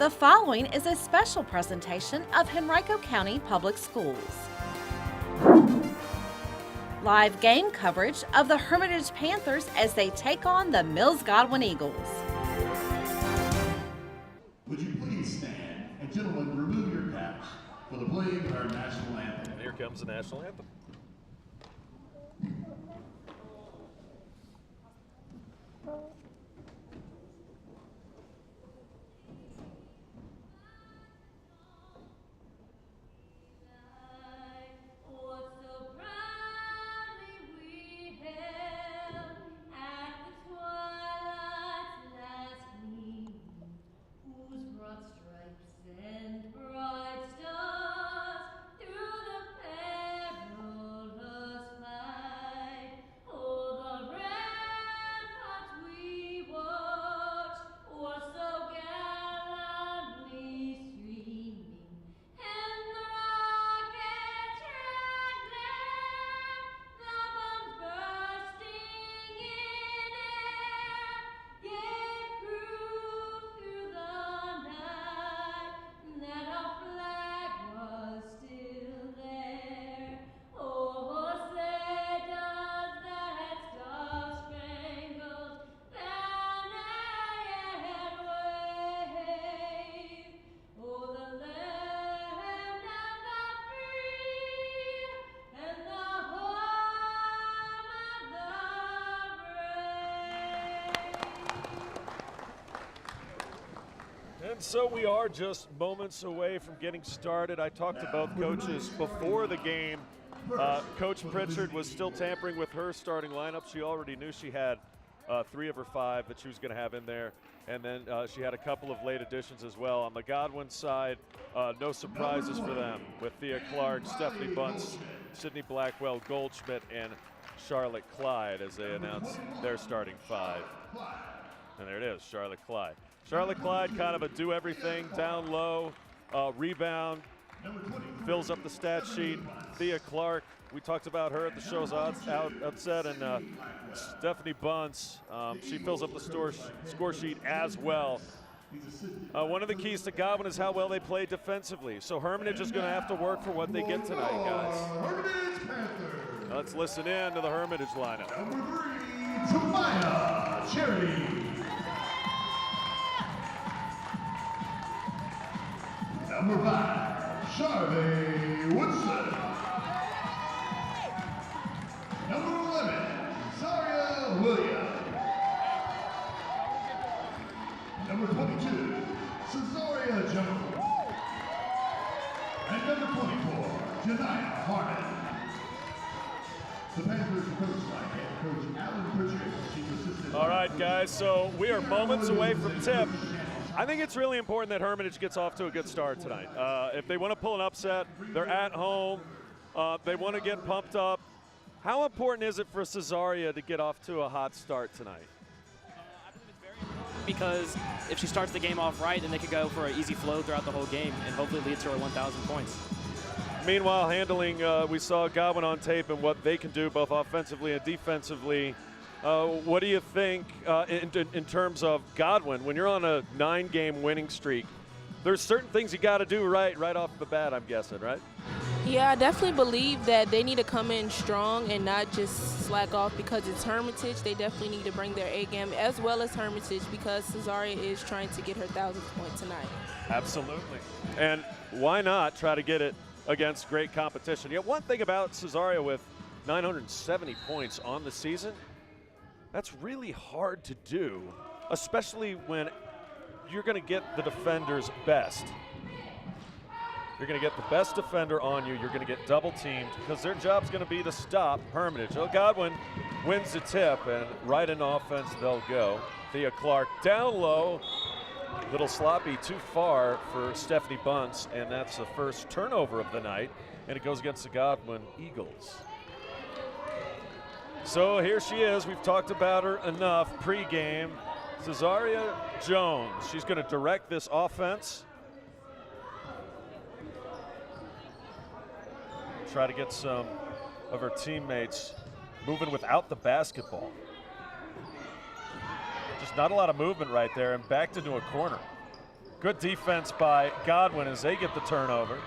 The following is a special presentation of Henrico County Public Schools. Live game coverage of the Hermitage Panthers as they take on the Mills Godwin Eagles. Would you please stand and gentlemen remove your caps for the playing of our national anthem. And here comes the national anthem. So we are just moments away from getting started. I talked to both coaches before the game. Coach Pritchard was still tampering with her starting lineup. She already knew she had 3 of her 5 that she was going to have in there. And then she had a couple of late additions as well. On the Godwin side, no surprises for them with Thea Clark, Stephanie Bunce, Sydney Blackwell, Goldschmidt, and Charlotte Clyde as they announce their starting 5. And there it is, Charlotte Clyde. Charlotte Clyde, kind of a do-everything, down low, rebound, fills up the stat sheet. Thea Clark, we talked about her at the show's outset, and Stephanie Bunce, she fills up the score sheet as well. One of the keys to Godwin is how well they play defensively. So Hermitage is going to have to work for what they get tonight, guys. Let's listen in to the Hermitage lineup. Number 3, Tamaya Cherry. Number 5, Charlie Woodson. Number 11, Zaria Williams. Number 22, Cesaria Jones. And number 24, Janiyah Harmon. The Panthers are coached by head coach Alan Pritchard, chief assistant. All right, guys, so we are moments away from tip. I think it's really important that Hermitage gets off to a good start tonight. If they want to pull an upset, they're at home. They want to get pumped up. How important is it for Cesaria to get off to a hot start tonight? I believe it's very important because if she starts the game off right, then they could go for an easy flow throughout the whole game and hopefully lead to her 1,000 points. Meanwhile, handling, we saw Godwin on tape and what they can do both offensively and defensively. What do you think in terms of Godwin? When you're on a 9-game winning streak, there's certain things you got to do right off the bat, I'm guessing, right? Yeah, I definitely believe that they need to come in strong and not just slack off because it's Hermitage. They definitely need to bring their A game as well as Hermitage because Cesaria is trying to get her 1,000th point tonight. Absolutely. And why not try to get it against great competition? Yeah, one thing about Cesaria with 970 points on the season, that's really hard to do, especially when you're going to get the defender's best. You're going to get the best defender on you. You're going to get double teamed because their job's going to be to stop Hermitage. Oh, Godwin wins the tip, and right in offense they'll go. Thea Clark down low. Little sloppy, too far for Stephanie Bunce, and that's the first turnover of the night, and it goes against the Godwin Eagles. So here she is. We've talked about her enough pregame. Cesaria Jones. She's going to direct this offense. Try to get some of her teammates moving without the basketball. Just not a lot of movement right there, and backed into a corner. Good defense by Godwin as they get the turnover.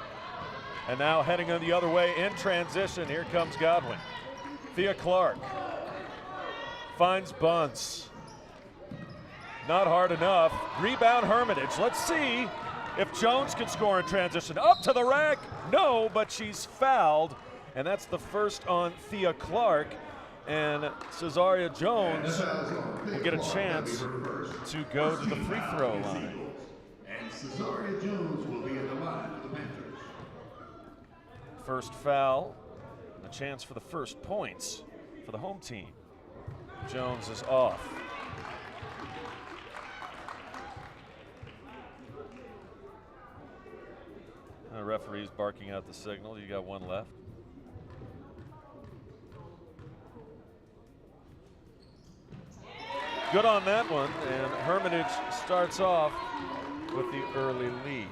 And now heading on the other way in transition, here comes Godwin. Thea Clark finds Bunce. Not hard enough. Rebound Hermitage. Let's see if Jones can score in transition. Up to the rack. No, but she's fouled. And that's the first on Thea Clark. And Cesaria Jones will get a chance to go to the free throw line. And Cesaria Jones will be in the line for the Panthers. First foul, and a chance for the first points for the home team. Jones is off. The referee's barking out the signal. You got one left. Good on that one, and Hermitage starts off with the early lead.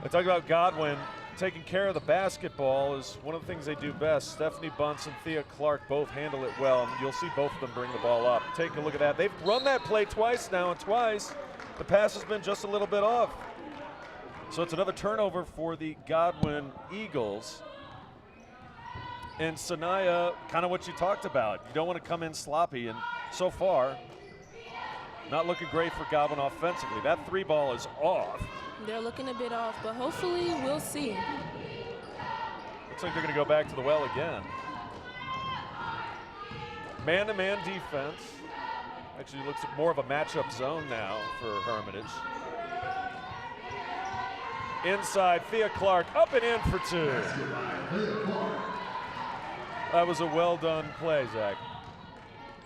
I talked about Godwin taking care of the basketball is one of the things they do best. Stephanie Bunce and Thea Clark both handle it well, and you'll see both of them bring the ball up. Take a look at that. They've run that play twice now, and twice the pass has been just a little bit off. So it's another turnover for the Godwin Eagles. And Sanaya, kind of what you talked about. You don't want to come in sloppy, and so far, not looking great for Godwin offensively. That three ball is off. They're looking a bit off, but hopefully we'll see. Looks like they're going to go back to the well again. Man-to-man defense. Actually looks more of a matchup zone now for Hermitage. Inside, Thea Clark up and in for two. That was a well-done play, Zach.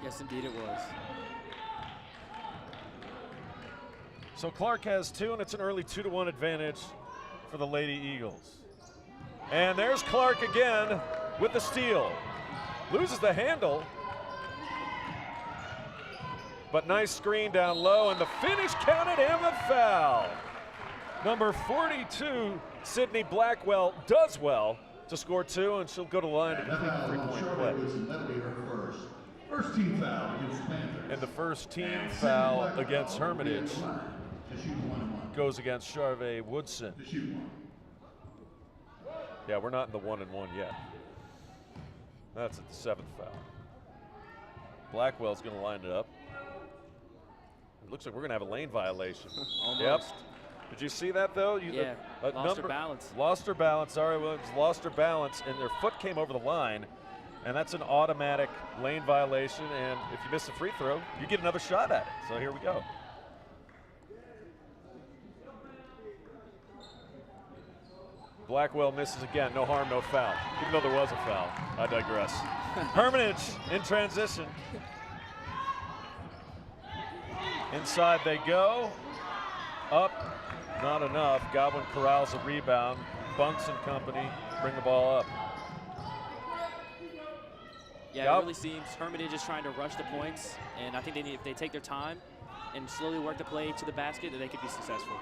Yes, indeed it was. So Clark has two, and it's an early 2-1 advantage for the Lady Eagles. And there's Clark again with the steal. Loses the handle. But nice screen down low, and the finish counted and the foul. Number 42, Sydney Blackwell, does well to score two, and she'll go to the line to complete the three-point play. First team foul against the Panthers. And the first team foul against Hermitage goes against Charvet Woodson. Yeah, we're not in the 1-1 yet. That's at the seventh foul. Blackwell's going to line it up. It looks like we're going to have a lane violation. Almost. Yep. Did you see that, though? Yeah, lost her balance. Lost her balance. Sorry, Williams lost her balance, and their foot came over the line, and that's an automatic lane violation, and if you miss the free throw, you get another shot at it. So here we go. Blackwell misses again. No harm, no foul. Even though there was a foul. I digress. Hermitage in transition. Inside they go. Up. Not enough. Godwin corrals a rebound. Bunce and company bring the ball up. Yeah, it really seems Hermitage is trying to rush the points, and I think they need, if they take their time and slowly work the play to the basket, that they could be successful.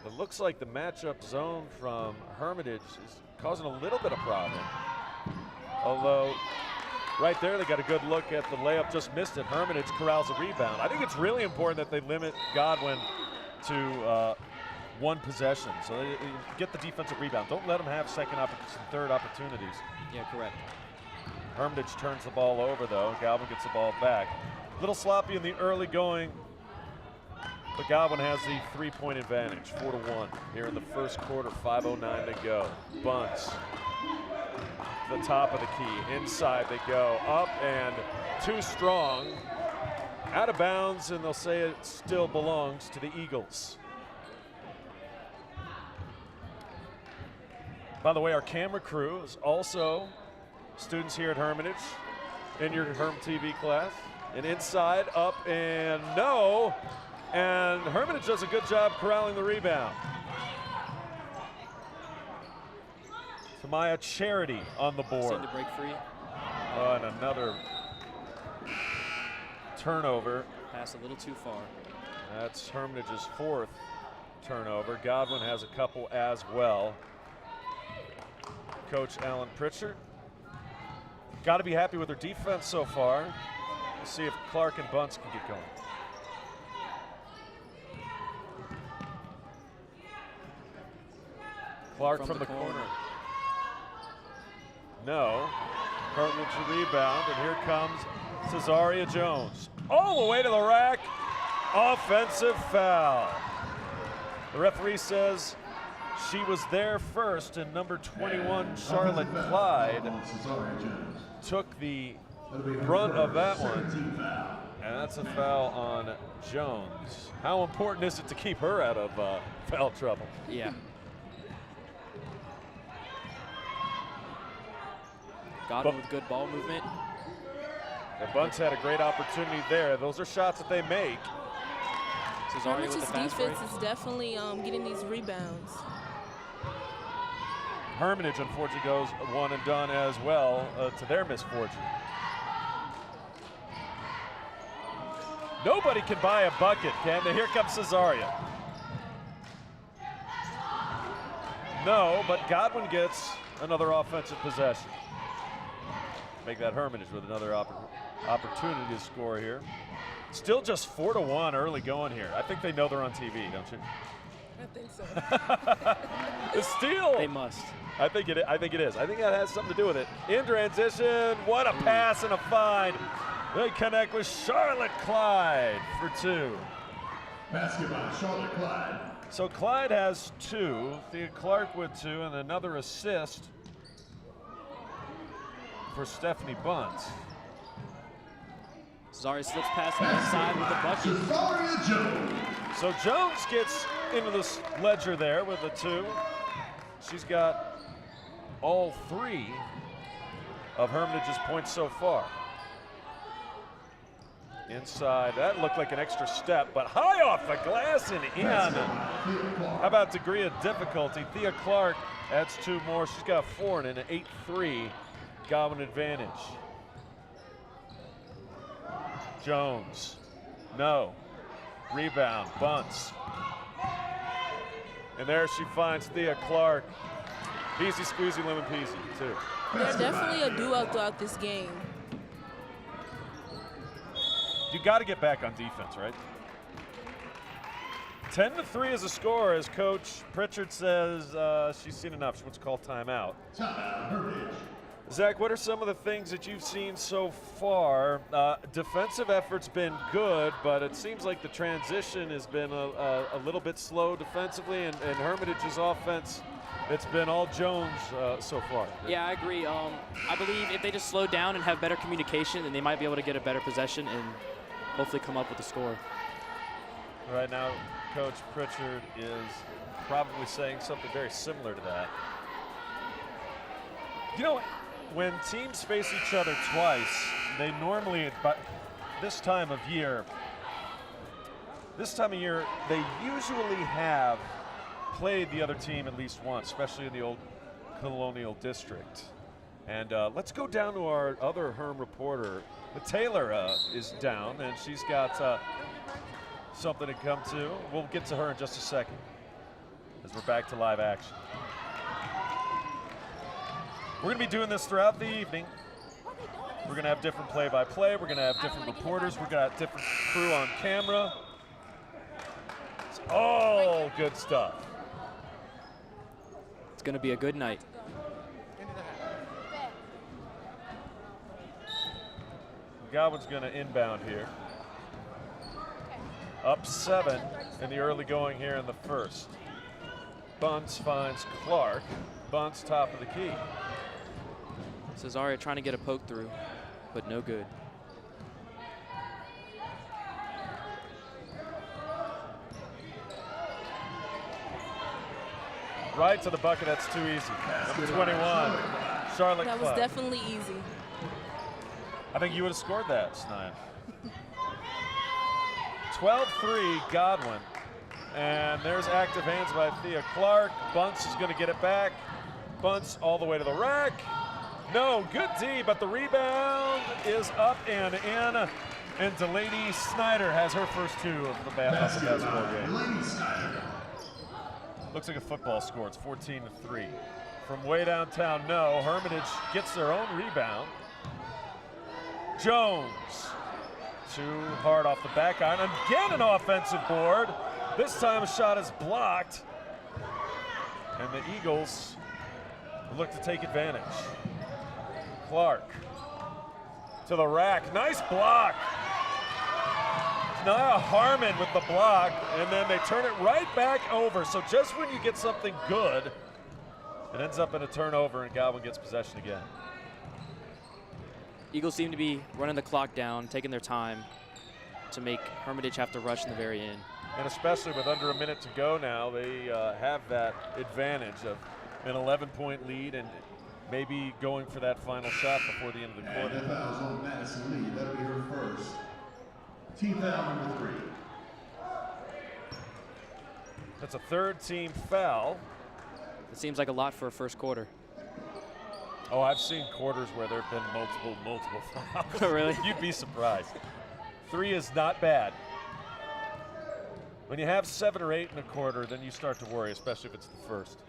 It looks like the matchup zone from Hermitage is causing a little bit of problem. Although, right there, they got a good look at the layup, just missed it. Hermitage corrals a rebound. I think it's really important that they limit Godwin to one possession. So they get the defensive rebound. Don't let them have second and third opportunities. Yeah, correct. Hermitage turns the ball over, though. Godwin gets the ball back. A little sloppy in the early going, but Godwin has the three-point advantage, 4-1 here in the first quarter, 5:09 to go. Bunce, the top of the key. Inside they go, up and too strong. Out of bounds, and they'll say it still belongs to the Eagles. By the way, our camera crew is also students here at Hermitage in your HERM-TV class. And inside, up and no. And Hermitage does a good job corralling the rebound. Tamaya Charity on the board. Seem to break free. And another turnover. Pass a little too far. That's Hermitage's fourth turnover. Godwin has a couple as well. Coach Alan Pritchard. Got to be happy with their defense so far. Let's see if Clark and Bunce can get going. Clark from the corner. No. Hermitage rebound, and here comes Cesaria Jones. All the way to the rack. Offensive foul. The referee says she was there first, and number 21, Charlotte Clyde, took the brunt of that one. And that's a foul on Jones. How important is it to keep her out of foul trouble? Yeah. Godwin with good ball movement. The Bucks had a great opportunity there. Those are shots that they make. Cesaria with the Hermitage's fast defense break. is definitely getting these rebounds. Hermitage, unfortunately, goes one and done as well, to their misfortune. Nobody can buy a bucket, can they? Here comes Cesaria. No, but Godwin gets another offensive possession. Make that Hermitage with another opportunity to score here. Still just 4-1 early going here. I think they know they're on TV, don't you? I think so. The steal. They must. I think it is. I think that has something to do with it. In transition, what a pass and a find. They connect with Charlotte Clyde for 2. Basketball, Charlotte Clyde. So Clyde has 2, Thea Clark with 2, and another assist for Stephanie Bunce. Cesaria slips past the inside with the bucket. Cesaria Jones. So Jones gets into this ledger there with a 2. She's got all 3 of Hermitage's points so far. Inside, that looked like an extra step, but high off the glass and in. How about degree of difficulty? Thea Clark adds 2 more. She's got 4 and an 8-3 Godwin advantage. Jones, no. Rebound, Bunce. And there she finds Thea Clark. Peasy, squeezy, lemon peasy, too. They're definitely a duo throughout this game. You got to get back on defense, right? 10-3 is a score, as Coach Pritchard says she's seen enough. She wants to call timeout. Timeout, Hermitage. Zach, what are some of the things that you've seen so far? Defensive effort's been good, but it seems like the transition has been a little bit slow defensively, and Hermitage's offense, it's been all Jones so far. Yeah, I agree. I believe if they just slow down and have better communication, then they might be able to get a better possession and hopefully come up with a score. Right now, Coach Pritchard is probably saying something very similar to that. You know, when teams face each other twice, they normally, but this time of year, they usually have played the other team at least once, especially in the old Colonial District. And let's go down to our other Herm reporter. Taylor is down, and she's got something to come to. We'll get to her in just a second as we're back to live action. We're going to be doing this throughout the evening. We're going to have different play-by-play. We're going to have different reporters. We're going to have different crew on camera. It's all good stuff. It's going to be a good night. Godwin's going to inbound here. Up 7 in the early going here in the first. Bunce finds Clark. Bunce top of the key. Cesaria trying to get a poke through, but no good. Right to the bucket, that's too easy. Number 21, Charlotte That was Clark. definitely easy. I think you would have scored that, Snide. 12-3, Godwin. And there's active hands by Thea Clark. Bunce is going to get it back. Bunce all the way to the rack. No, good D, but the rebound is up and in. And Delaney Snyder has her first 2 of the basketball game. Delaney Snyder. Looks like a football score. It's 14-3. From way downtown, no. Hermitage gets their own rebound. Jones, too hard off the back iron. Again, an offensive board. This time a shot is blocked. And the Eagles look to take advantage. Clark to the rack. Nice block. Nia Harmon with the block, and then they turn it right back over. So just when you get something good, it ends up in a turnover, and Godwin gets possession again. Eagles seem to be running the clock down, taking their time to make Hermitage have to rush in the very end. And especially with under a minute to go now, they have that advantage of an 11-point lead and maybe going for that final shot before the end of the quarter. And the fouls on Madison Lee. That'll be her first. Team foul number 3. That's a third team foul. It seems like a lot for a first quarter. Oh, I've seen quarters where there have been multiple fouls. Really? You'd be surprised. 3 is not bad. When you have 7 or 8 in a quarter, then you start to worry, especially if it's the first.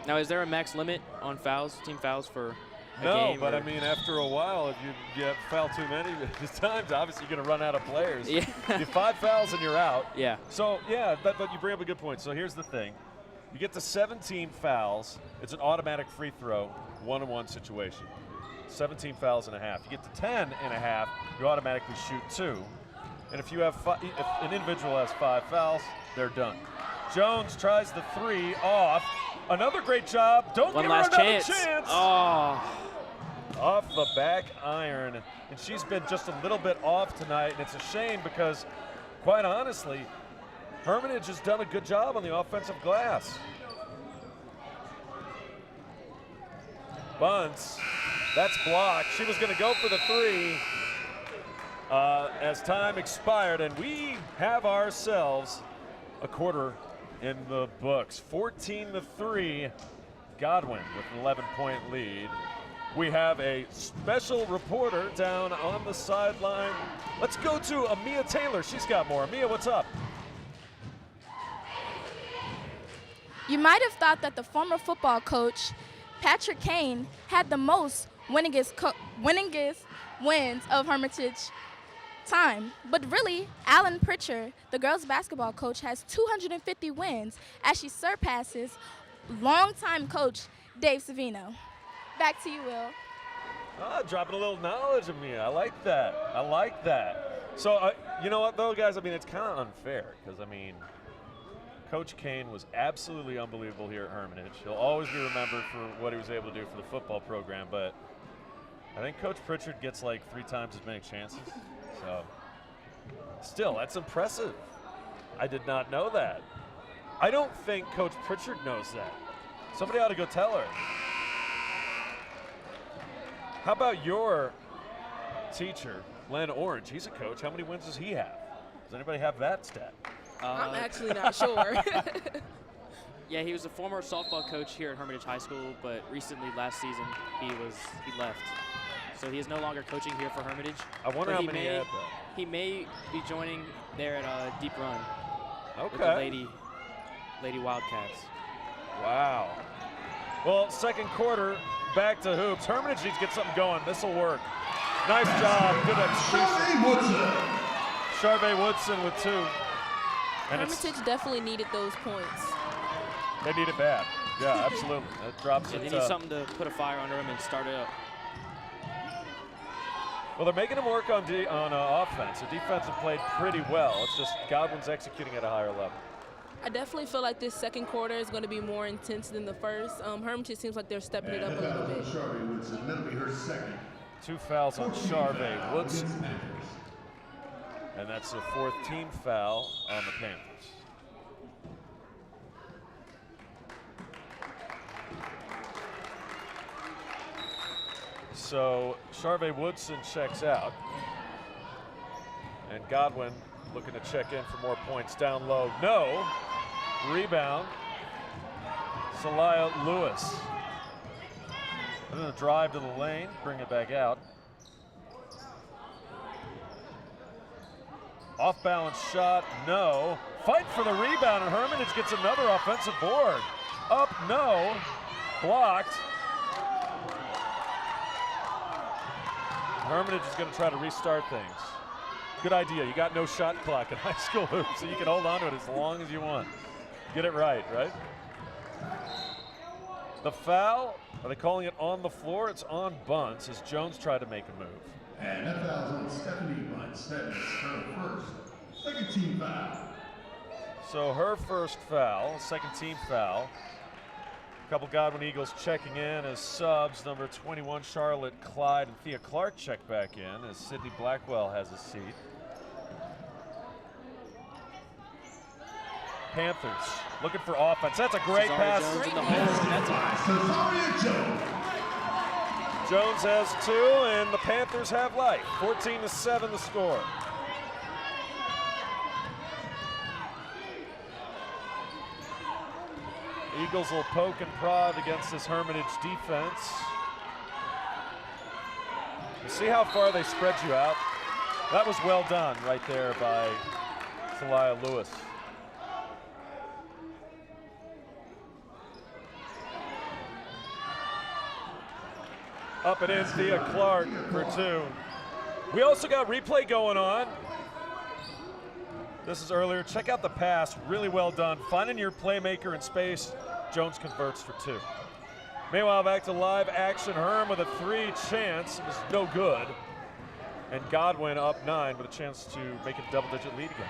Now, is there a max limit on fouls, team fouls for a No, game? but or? I mean, after a while, if you foul too many times, obviously you're going to run out of players. Yeah. You have 5 fouls and you're out. Yeah. So, yeah, but you bring up a good point. So here's the thing. You get to 17 fouls, it's an automatic free throw, 1-on-1 situation. 17 fouls and a half. You get to 10 and a half, you automatically shoot 2. And if you have if an individual has 5 fouls, they're done. Jones tries the 3 off. Another great job. Don't One give her last another chance. Oh. Off the back iron. And she's been just a little bit off tonight, and it's a shame because, quite honestly, Hermitage has done a good job on the offensive glass. Bunts, that's blocked. She was going to go for the 3 as time expired, and we have ourselves a quarter in the books. 14-3, Godwin with an 11-point lead. We have a special reporter down on the sideline. Let's go to Amia Taylor. She's got more. Amia, what's up? You might have thought that the former football coach, Patrick Kane, had the most winningest wins of Hermitage time. But really, Alan Pritchard, the girls basketball coach, has 250 wins as she surpasses longtime coach Dave Savino. Back to you, Will. Dropping a little knowledge of me. I like that. I like that. So, you know what, though, guys? I mean, it's kind of unfair because, I mean, Coach Kane was absolutely unbelievable here at Hermitage. He'll always be remembered for what he was able to do for the football program, but I think Coach Pritchard gets like 3 times as many chances. So, still, that's impressive. I did not know that. I don't think Coach Pritchard knows that. Somebody ought to go tell her. How about your teacher, Len Orange? He's a coach. How many wins does he have? Does anybody have that stat? I'm actually not sure. Yeah, he was a former softball coach here at Hermitage High School, but recently, last season, he left. So he is no longer coaching here for Hermitage. I wonder how many he had, though. He may be joining there at Deep Run. Okay. With the Lady Wildcats. Wow. Well, second quarter, back to hoops. Hermitage needs to get something going. This will work. Nice job. Good execution. Charvay Woodson with 2. And Hermitage definitely needed those points. They need it bad. Yeah, absolutely. That drops Yeah, it. they need something to put a fire under him and start it up. Well, they're making him work on offense. The defense have played pretty well. It's just Godwin's executing at a higher level. I definitely feel like this second quarter is going to be more intense than the first. Hermitage seems like they're stepping it up a little bit. Charvay Woodson. That'll be her second. 2 fouls on Charvay Woodson. And that's the 4th team foul on the Panthers. So Charvay Woodson checks out. And Godwin looking to check in for more points down low. No. Rebound. Celaya Lewis. And then a drive to the lane, bring it back out. Off balance shot, no. Fight for the rebound, and Hermitage gets another offensive board. Up, no. Blocked. Hermitage is going to try to restart things. Good idea. You got no shot clock in high school hoops, so you can hold on to it as long as you want. Get it right, right? The foul, are they calling it on the floor? It's on Bunce as Jones tried to make a move. And that foul's on Stephanie Bunce. That is her first. Second team foul. So her first foul, second team foul. A couple Godwin Eagles checking in as subs. Number 21, Charlotte Clyde, and Thea Clark check back in as Sydney Blackwell has a seat. Panthers looking for offense. That's a great pass. Jones in the hole. That's Cesaria Jones. Jones has 2, and the Panthers have life. 14-7 the score. Eagles will poke and prod against this Hermitage defense. You see how far they spread you out? That was well done right there by Talia Lewis. Up and in, Thea Clark for 2. We also got replay going on. This is earlier. Check out the pass. Really well done. Finding your playmaker in space. Jones converts for 2. Meanwhile, back to live action. Herm with a 3 chance. It was no good. And Godwin up 9 with a chance to make a double-digit lead again.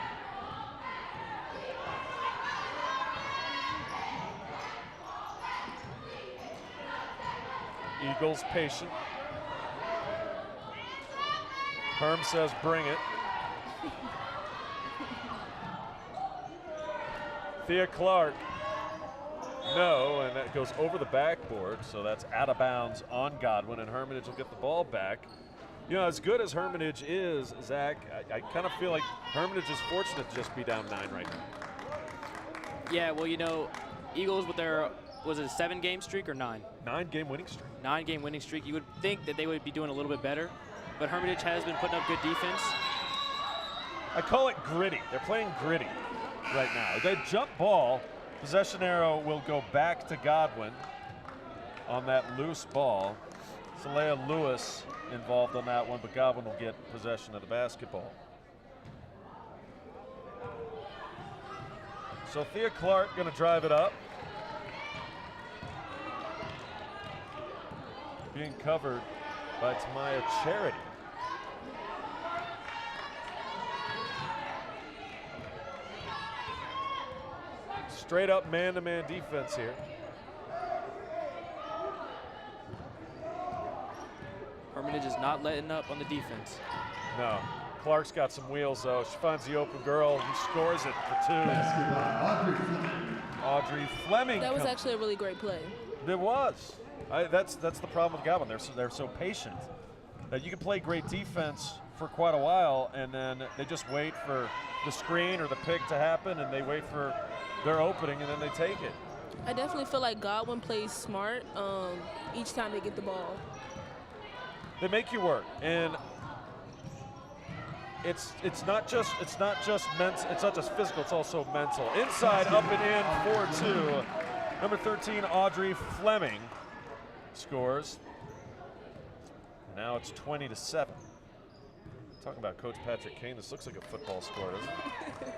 Eagles patient. Herm says bring it. Thea Clark, no, and that goes over the backboard, so that's out of bounds on Godwin, and Hermitage will get the ball back. You know, as good as Hermitage is, Zach, I kind of feel like Hermitage is fortunate to just be down 9 right now. Yeah, well, you know, Eagles with their, was it a 7-game streak or 9? 9-game winning streak. 9-game winning streak. You would think that they would be doing a little bit better, but Hermitage has been putting up good defense. I call it gritty. They're playing gritty right now. They jump ball. Possession arrow will go back to Godwin on that loose ball. Talia Lewis involved on that one, but Godwin will get possession of the basketball. So Thea Clark going to drive it up. Being covered by Tamaya Charity. Straight up man-to-man defense here. Hermitage is not letting up on the defense. No. Clark's got some wheels, though. She finds the open girl. He scores it for 2. Audrey Fleming. Audrey Fleming. That was actually a really great play. It was. That's the problem with Godwin. They're so patient that you can play great defense for quite a while, and then they just wait for the screen or the pick to happen, and they wait for their opening, and then they take it. I definitely feel like Godwin plays smart each time they get the ball. They make you work, and it's not just mental. It's not just physical. It's also mental. Inside, up and in, 4-2. Number 13, Audrey Fleming scores. Now it's 20-7. Talking about Coach Patrick Kane, this looks like a football score, doesn't it?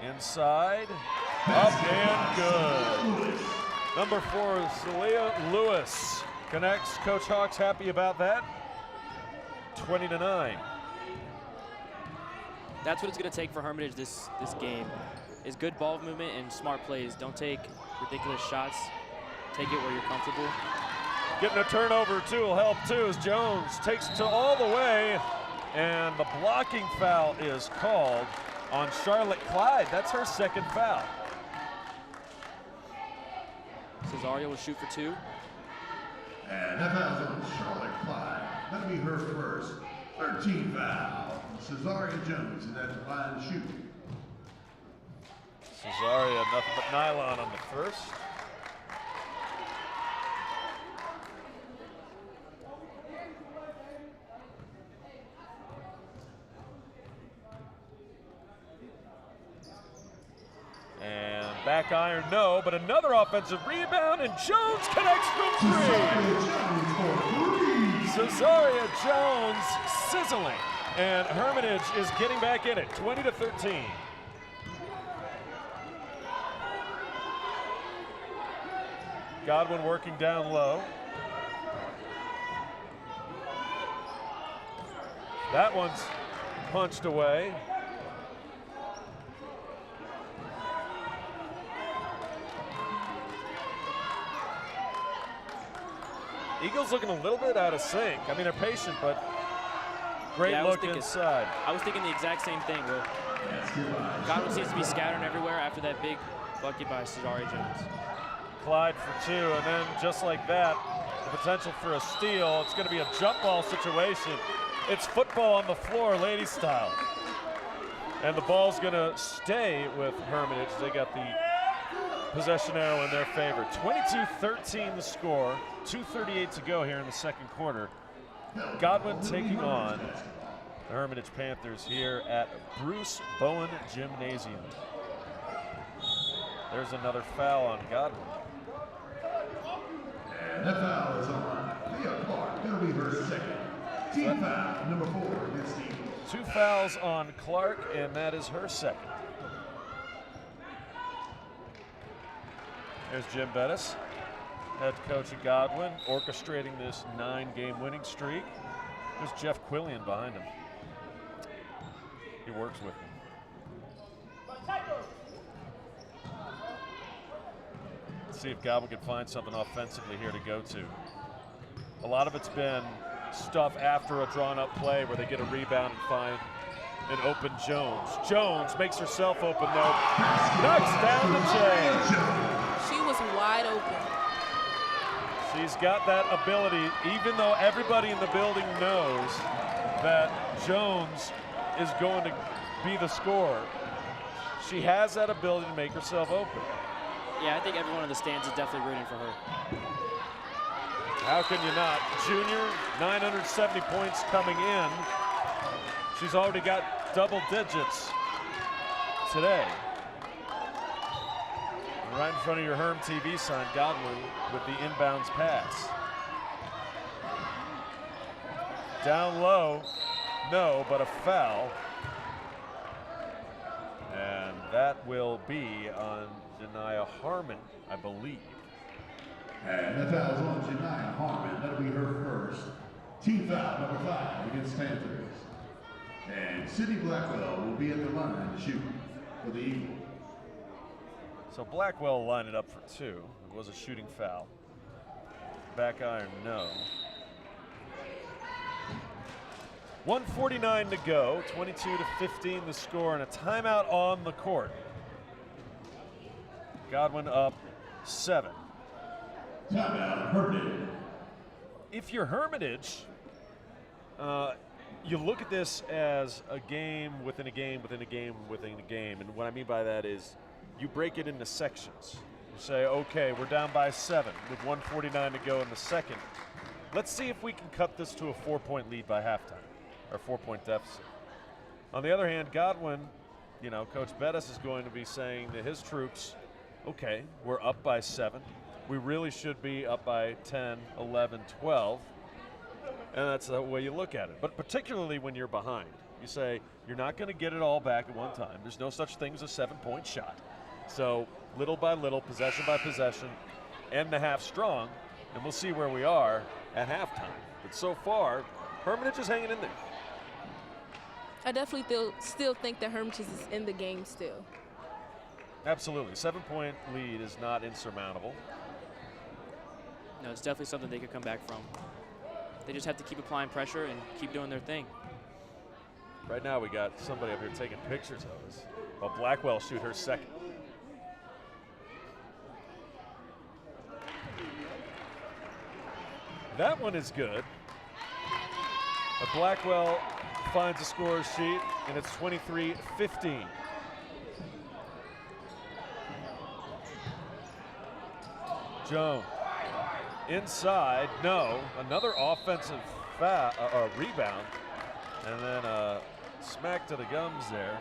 Inside, up and good. Number 4, Celia Lewis connects. Coach Hawks happy about that. 20-9. That's what it's going to take for Hermitage this game, is good ball movement and smart plays. Don't take ridiculous shots. Take it where you're comfortable. Getting a turnover, too, will help, too, as Jones takes it all the way, and the blocking foul is called on Charlotte Clyde. That's her second foul. Cesaria will shoot for 2. And that foul's on Charlotte Clyde. That'll be her first. 13 foul. Cesaria Jones is at the line to shoot. Cesaria, nothing but nylon on the first. And back iron, no, but another offensive rebound, and Jones connects from 3. Cesaria Jones sizzling. And Hermitage is getting back in it, 20-13. Godwin working down low. That one's punched away. Eagles looking a little bit out of sync. I mean, they're patient, but great look inside. I was thinking the exact same thing. Where Godwin seems to be scattering everywhere after that big bucket by Cesare Jones. Clyde for two, and then just like that, the potential for a steal. It's going to be a jump ball situation. It's football on the floor, ladies style. And the ball's going to stay with Hermitage. They got the possession arrow in their favor. 22-13 the score, 2:38 to go here in the second quarter. Godwin taking on the Hermitage Panthers here at Bruce Bowen Gymnasium. There's another foul on Godwin. And that foul is on Leah Clark. That'll be her second. Team foul, number 4 against the Eagles. 2 fouls on Clark, and that is her second. There's Jim Bettis, head coach of Godwin, orchestrating this 9-game winning streak. There's Jeff Quillian behind him. He works with him. Let's see if Godwin can find something offensively here to go to. A lot of it's been stuff after a drawn-up play where they get a rebound and find an open Jones. Jones makes herself open, though. Knocks down the Jay. She was wide open. She's got that ability, even though everybody in the building knows that Jones is going to be the scorer. She has that ability to make herself open. Yeah, I think everyone in the stands is definitely rooting for her. How can you not? Junior, 970 points coming in. She's already got double digits today. And right in front of your HERM-TV sign, Godwin with the inbounds pass. Down low, no, but a foul. And that will be on Janiyah Harmon, I believe. And that foul's on Janiyah Harmon. That'll be her first. Team foul, number 5 against Panthers. And Sydney Blackwell will be at the line to shoot for the Eagles. So Blackwell lined it up for 2. It was a shooting foul. Back iron, no. 1:49 to go, 22-15 the score, and a timeout on the court. Godwin up 7. Timeout, Hermitage. If you're Hermitage, you look at this as a game within a game within a game within a game. And what I mean by that is you break it into sections. You say, okay, we're down by 7 with 1:49 to go in the second. Let's see if we can cut this to a 4-point lead by halftime, or 4-point deficit. On the other hand, Godwin, you know, Coach Bettis is going to be saying to his troops, okay, we're up by 7. We really should be up by 10, 11, 12. And that's the way you look at it. But particularly when you're behind, you say you're not going to get it all back at one time. There's no such thing as a 7-point shot. So little by little, possession by possession, end the half strong, and we'll see where we are at halftime. But so far, Hermitage is hanging in there. I definitely still think that Hermitage is in the game still. Absolutely. 7-point lead is not insurmountable. No, it's definitely something they could come back from. They just have to keep applying pressure and keep doing their thing. Right now we got somebody up here taking pictures of us while Blackwell shoot her second. That one is good. But Blackwell finds a score sheet, and it's 23-15. Jones. Inside, no. Another offensive rebound. And then a smack to the gums there.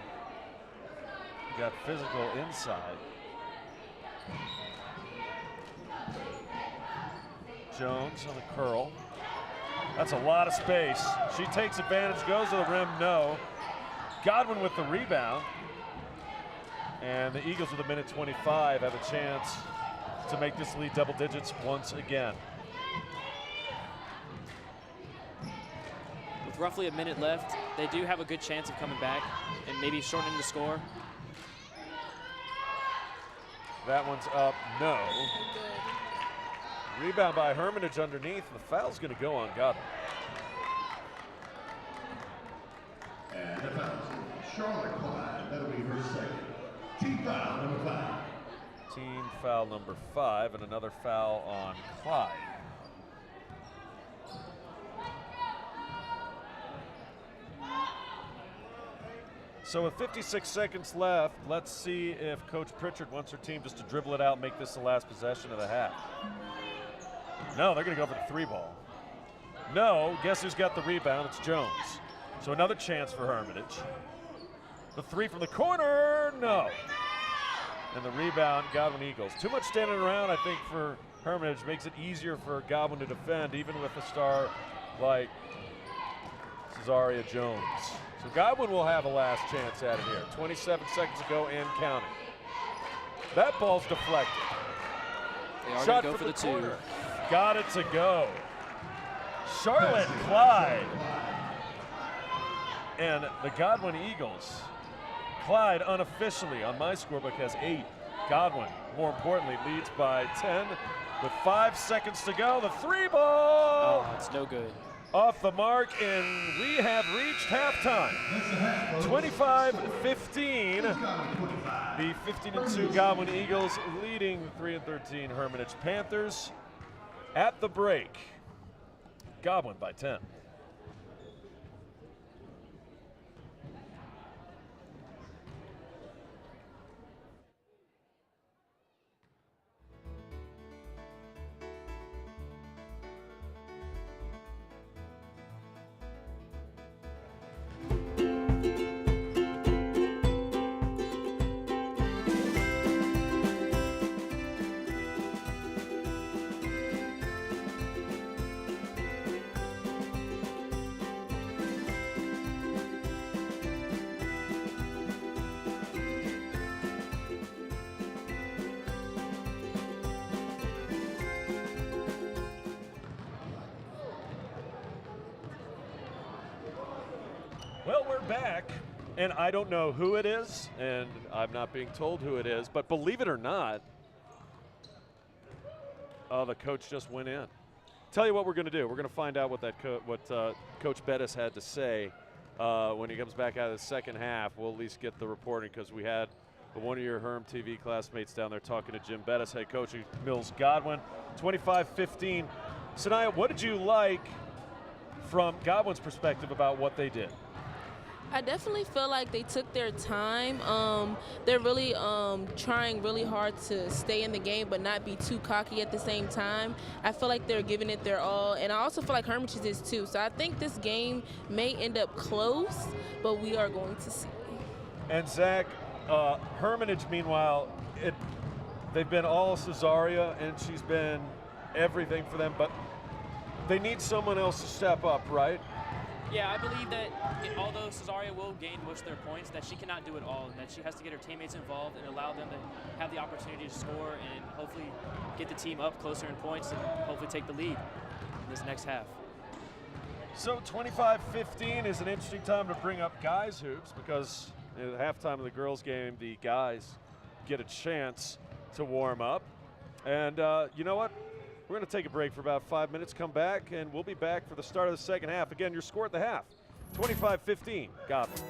Got physical inside. Jones on the curl. That's a lot of space. She takes advantage, goes to the rim, no. Godwin with the rebound. And the Eagles with a minute 25 have a chance to make this lead double digits once again. With roughly a minute left, they do have a good chance of coming back and maybe shortening the score. That one's up, no. Rebound by Hermitage underneath. The foul's going to go on Godwin. And the foul, Charlotte Clyde. That'll be her second. Team foul number 5. Team foul number 5, and another foul on Clyde. So with 56 seconds left, let's see if Coach Pritchard wants her team just to dribble it out and make this the last possession of the half. No, they're going to go for the 3 ball. No, guess who's got the rebound? It's Jones. So another chance for Hermitage. The 3 from the corner, no. And the rebound, Godwin Eagles. Too much standing around, I think, for Hermitage. Makes it easier for Godwin to defend, even with a star like Cesaria Jones. So Godwin will have a last chance at it here. 27 seconds to go and counting. That ball's deflected. They are Shot going to go for the 2. corner. Got it to go. Charlotte Clyde. And the Godwin Eagles. Clyde unofficially on my scorebook has 8. Godwin, more importantly, leads by 10 with 5 seconds to go. The 3 ball. Oh, it's no good. Off the mark, and we have reached halftime. 25-15. The 15-2 Godwin Eagles leading the 3-13 Hermitage Panthers. At the break, Godwin by 10. Well, we're back, and I don't know who it is, and I'm not being told who it is, but believe it or not, the coach just went in. Tell you what we're going to do. We're going to find out what Coach Bettis had to say when he comes back out of the second half. We'll at least get the reporting because we had one of your HERM-TV classmates down there talking to Jim Bettis, head coach of Mills Godwin. 25-15. Sanaya, what did you like from Godwin's perspective about what they did? I definitely feel like they took their time. They're really trying really hard to stay in the game but not be too cocky at the same time. I feel like they're giving it their all, and I also feel like Hermitage is too. So I think this game may end up close, but we are going to see. And Zach, Hermitage, meanwhile, they've been all Cesaria, and she's been everything for them, but they need someone else to step up, right? Yeah, I believe that although Cesaria will gain most of their points, that she cannot do it all, and that she has to get her teammates involved and allow them to have the opportunity to score and hopefully get the team up closer in points and hopefully take the lead in this next half. So 25-15 is an interesting time to bring up guys hoops because at halftime of the girls game, the guys get a chance to warm up. And you know what? We're going to take a break for about 5 minutes, come back, and we'll be back for the start of the second half. Again, your score at the half, 25-15, Godwin.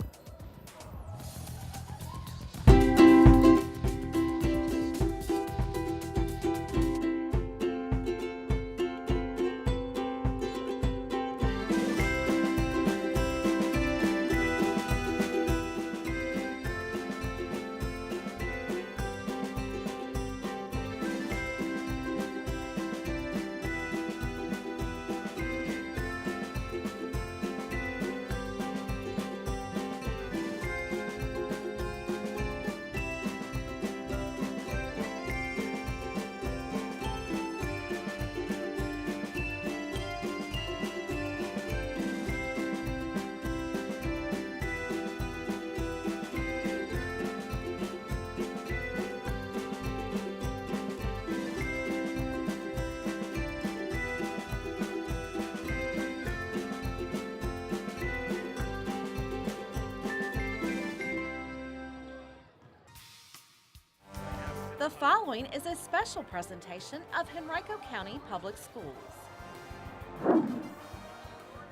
The following is a special presentation of Henrico County Public Schools.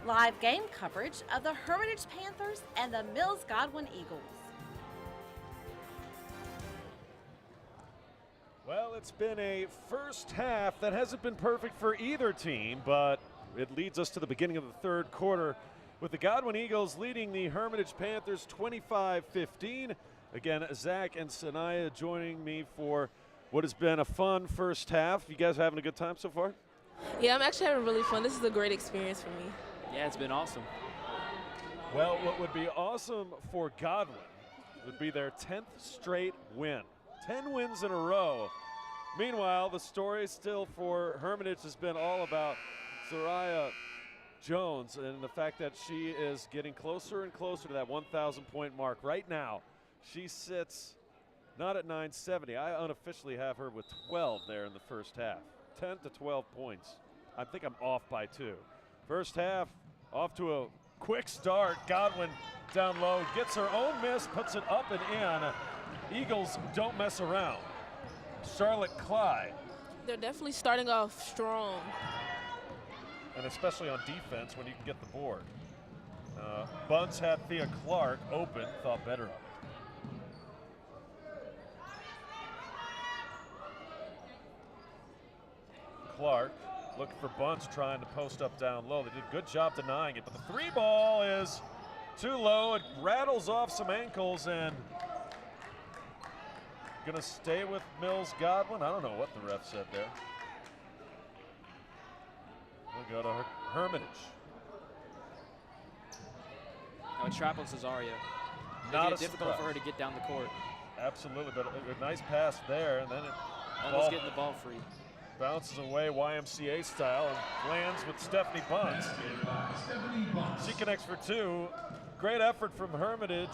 Live game coverage of the Hermitage Panthers and the Mills Godwin Eagles. Well, it's been a first half that hasn't been perfect for either team, but it leads us to the beginning of the third quarter with the Godwin Eagles leading the Hermitage Panthers 25-15. Again, Zach and Sanaya joining me for what has been a fun first half. You guys having a good time so far? Yeah, I'm actually having really fun. This is a great experience for me. Yeah, it's been awesome. Well, what would be awesome for Godwin would be their 10th straight win. 10 wins in a row. Meanwhile, the story still for Hermitage has been all about Soraya Jones and the fact that she is getting closer and closer to that 1,000-point mark. Right now, she sits not at 970. I unofficially have her with 12 there in the first half. 10 to 12 points. I think I'm off by 2. First half, off to a quick start. Godwin down low, gets her own miss, puts it up and in. Eagles don't mess around. Charlotte Clyde. They're definitely starting off strong. And especially on defense when you can get the board. Bunce had Thea Clark open, thought better of it. Clark looking for Bunce, trying to post up down low. They did a good job denying it, but the 3 ball is too low. It rattles off some ankles and gonna stay with Mills Godwin. I don't know what the ref said there. We'll go to Hermitage. Now a trap on Cesario. Not Making it difficult for her to get down the court. Absolutely, but a nice pass there, and then it Almost getting the ball free. Bounces away YMCA style and lands with Stephanie Bunce. She connects for 2. Great effort from Hermitage.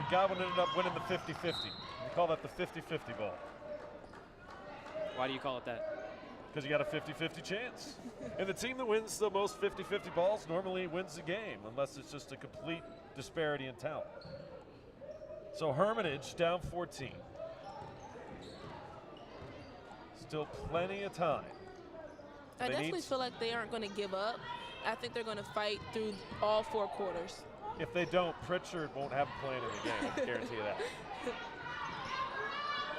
Godwin ended up winning the 50-50. We call that the 50-50 ball. Why do you call it that? Because you got a 50-50 chance. And the team that wins the most 50-50 balls normally wins the game, unless it's just a complete disparity in talent. So Hermitage down 14. Still plenty of time. I definitely feel like they aren't going to give up. I think they're going to fight through all 4 quarters. If they don't, Pritchard won't have a plan in the game, I can guarantee you that.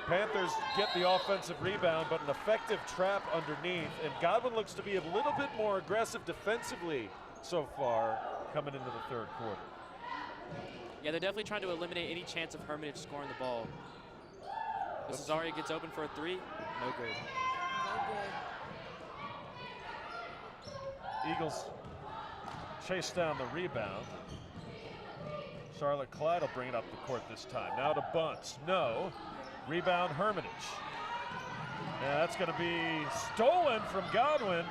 Panthers get the offensive rebound, but an effective trap underneath, and Godwin looks to be a little bit more aggressive defensively so far coming into the third quarter. Yeah, they're definitely trying to eliminate any chance of Hermitage scoring the ball. But Cesario gets open for a 3, no good. No good. Eagles chase down the rebound. Charlotte Clyde will bring it up the court this time. Now to Bunce, no. Rebound Hermitage. And that's gonna be stolen from Godwin.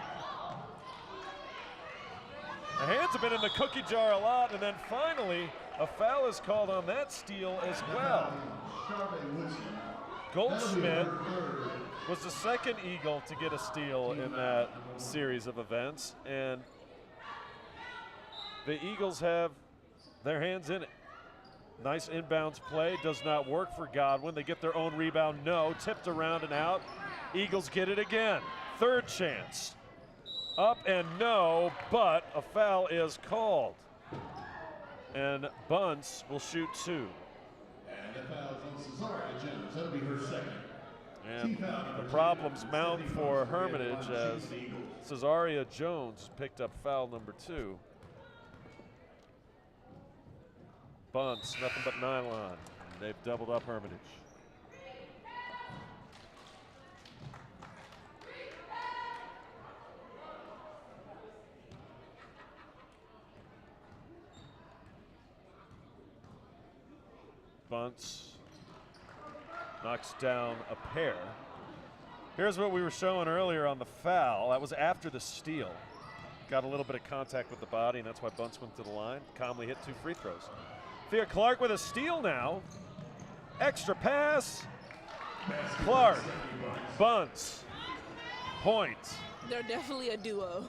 The hands have been in the cookie jar a lot, and then finally, a foul is called on that steal as well. Goldschmidt was the second Eagle to get a steal in that series of events, and the Eagles have their hands in it. Nice inbounds play, does not work for Godwin. They get their own rebound, no, tipped around and out. Eagles get it again, third chance. Up and no, but a foul is called. And Bunce will shoot 2. And the foul on Cesario Jones. That'll be her second. And the problems mount for Hermitage as Cesaria Jones picked up foul number 2. Bunce, nothing but nylon. They've doubled up Hermitage. Bunce knocks down a pair. Here's what we were showing earlier on the foul. That was after the steal. Got a little bit of contact with the body, and that's why Bunce went to the line. Calmly hit 2 free throws. Thea Clark with a steal now. Extra pass. Clark, Bunce, point. They're definitely a duo.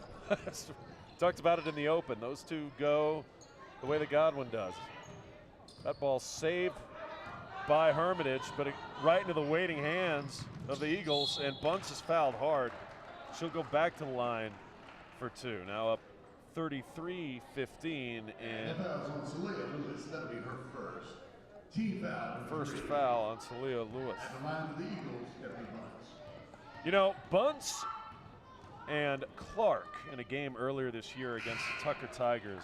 Talked about it in the open. Those two go the way that Godwin does. That ball saved by Hermitage, but right into the waiting hands of the Eagles, and Bunce is fouled hard. She'll go back to the line for 2. Now up 33-15. And fouls on Celia Lewis. That'll be her first. Team foul. First foul on Celia Lewis. At the line of the Eagles, Deputy Bunce. You know, Bunce and Clark in a game earlier this year against the Tucker Tigers.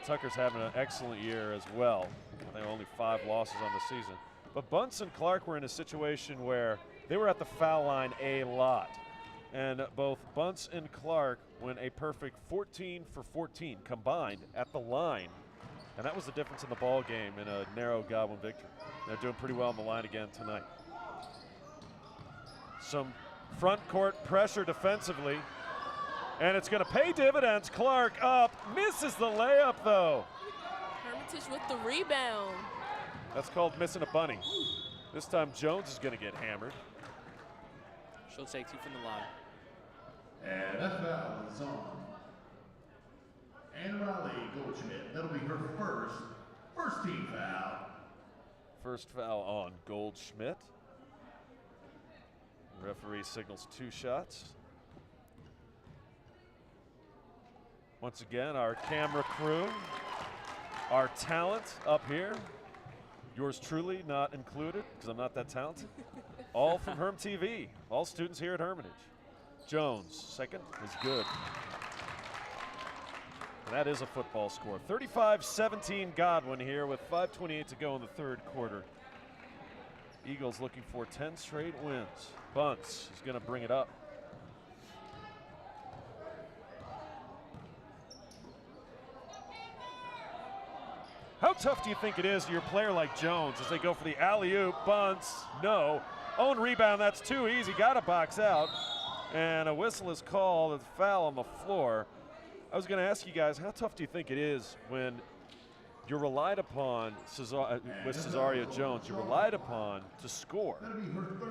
Tucker's having an excellent year as well. I think only 5 losses on the season. But Bunce and Clark were in a situation where they were at the foul line a lot. And both Bunce and Clark went a perfect 14 for 14 combined at the line. And that was the difference in the ball game in a narrow Godwin victory. They're doing pretty well on the line again tonight. Some front court pressure defensively. And it's going to pay dividends. Clark up, misses the layup though. Hermitage with the rebound. That's called missing a bunny. This time Jones is going to get hammered. She'll take 2 from the line. And that foul is on Ann Riley Goldschmidt. That'll be her first team foul. First foul on Goldschmidt. Referee signals 2 shots. Once again, our camera crew, our talent up here. Yours truly not included, because I'm not that talented. All from HERM-TV. All students here at Hermitage. Jones, second, is good. And that is a football score. 35-17 Godwin here with 5:28 to go in the 3rd quarter. Eagles looking for 10 straight wins. Bunce is going to bring it up. How tough do you think it is to your player like Jones as they go for the alley-oop? Bunce, no. Own rebound, that's too easy. Got to box out. And a whistle is called, a foul on the floor. I was going to ask you guys, how tough do you think it is when you're relied upon, with Cesaria Jones, you're relied upon to score,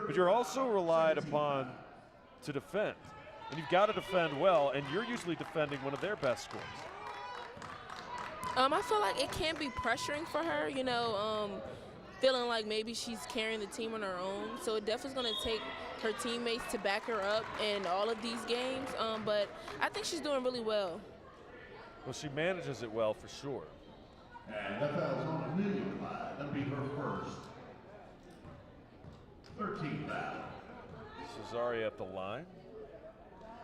but you're also relied upon to defend. And you've got to defend well, and you're usually defending one of their best scores. I feel like it can be pressuring for her, you know, feeling like maybe she's carrying the team on her own. So it definitely going to take her teammates to back her up in all of these games. But I think she's doing really well. Well, she manages it well for sure. And that foul's on Amelia Clyde. That'll be her first. 13th foul. Cesaria at the line.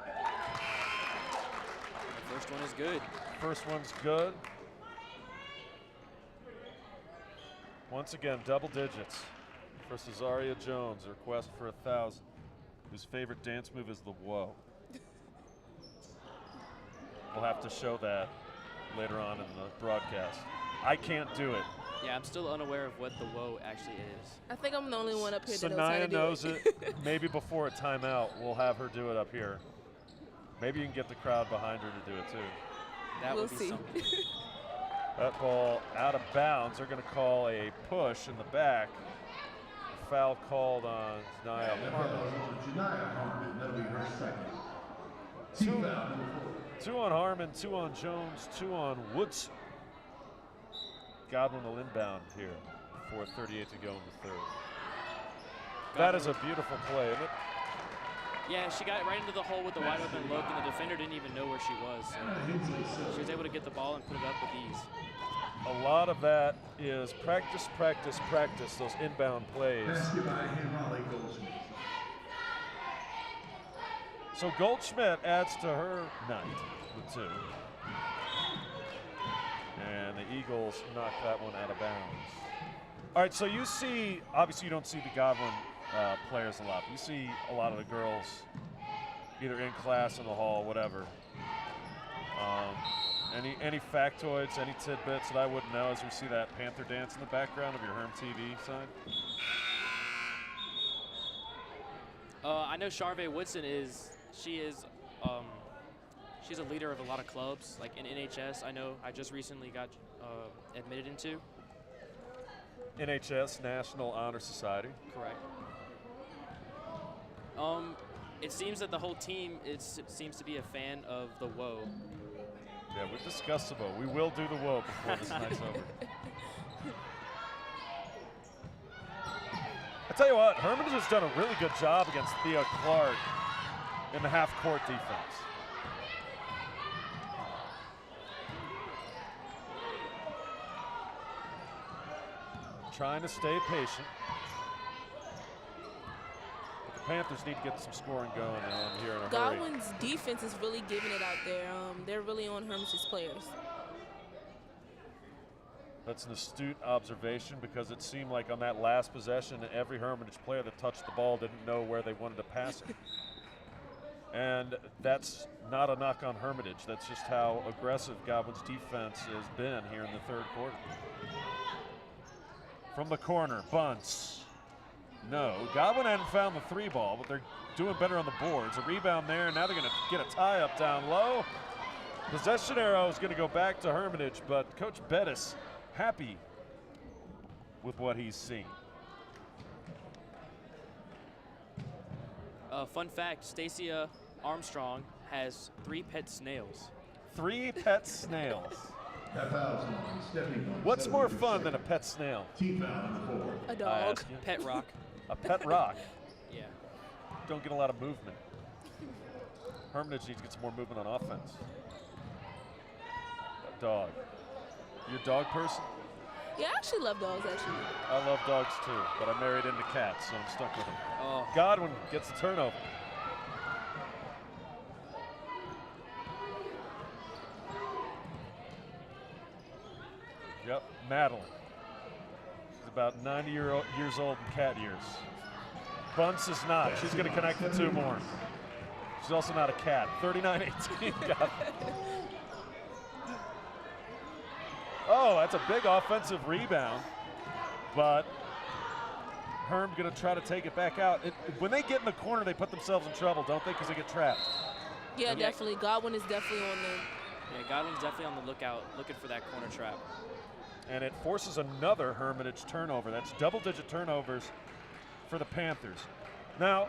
The first one is good. First one's good. Once again, double digits for Cesaria Jones. A request for 1,000. Whose favorite dance move is the whoa. We'll have to show that later on in the broadcast. I can't do it. Yeah, I'm still unaware of what the whoa actually is. I think I'm the only one up here that knows how Sanaya to do knows it. it. Maybe before a timeout, we'll have her do it up here. Maybe you can get the crowd behind her to do it too. That We'll would be see. something. That ball out of bounds. They're going to call a push in the back. A foul called on Janiyah And that Harmon. foul's on Janiyah Harmon. That'll be her second. Two. Team foul number 4. 2 on Harmon, 2 on Jones, 2 on Woodson. Godwin will inbound here before 38 to go in the 3rd. That is a beautiful play, isn't it? Yeah, she got right into the hole with the wide open look, and the defender didn't even know where she was. So she was able to get the ball and put it up with ease. A lot of that is practice, practice, practice, those inbound plays. Basket by Ann Riley Goldschmidt. So Goldschmidt adds to her night with 2. And the Eagles knock that one out of bounds. All right, so you see, obviously you don't see the Godwin players a lot, but you see a lot of the girls either in class, in the hall, whatever. Any factoids, any tidbits that I wouldn't know as we see that Panther dance in the background of your HERM-TV sign? I know Charvay Woodson she's a leader of a lot of clubs, like in NHS. I know I just recently got admitted into. NHS, National Honor Society. Correct. It seems that the whole team seems to be a fan of the whoa. Yeah, we discussed the whoa. We will do the whoa before this night's over. tell you what, Hermitage has done a really good job against Thea Clark in the half-court defense. Trying to stay patient. But the Panthers need to get some scoring going here in a hurry. Godwin's defense is really giving it out there. They're really on Hermitage's players. That's an astute observation because it seemed like on that last possession, every Hermitage player that touched the ball didn't know where they wanted to pass it. And that's not a knock on Hermitage. That's just how aggressive Godwin's defense has been here in the third quarter. From the corner, Bunce. No, Godwin hadn't found the three ball, but they're doing better on the boards. A rebound there, now they're gonna get a tie up down low. Possession arrow is gonna go back to Hermitage, but Coach Bettis happy with what he's seen. Fun fact, Stacia Armstrong has 3 pet snails. 3 pet snails. That foul's on Stephanie Bunce. What's more fun than a pet snail? Team foul number 4. A I dog. ask you. Pet rock. A pet rock. Yeah. Don't get a lot of movement. Hermitage needs to get some more movement on offense. A dog. You a dog person? Yeah, I actually love dogs, actually. I love dogs too, but I married into cats, so I'm stuck with them. Oh. Godwin gets the turnover. Yep, Madeline. She's about 90 years old in cat years. Bunce is not. She's going to connect the 2 more. She's also not a cat. 39-18. Oh, that's a big offensive rebound. But Herm going to try to take it back out. When they get in the corner, they put themselves in trouble, don't they? Because they get trapped. Yeah, definitely. Godwin is definitely on the. Yeah, Godwin's definitely on the lookout, looking for that corner trap. And it forces another Hermitage turnover. That's double-digit turnovers for the Panthers. Now,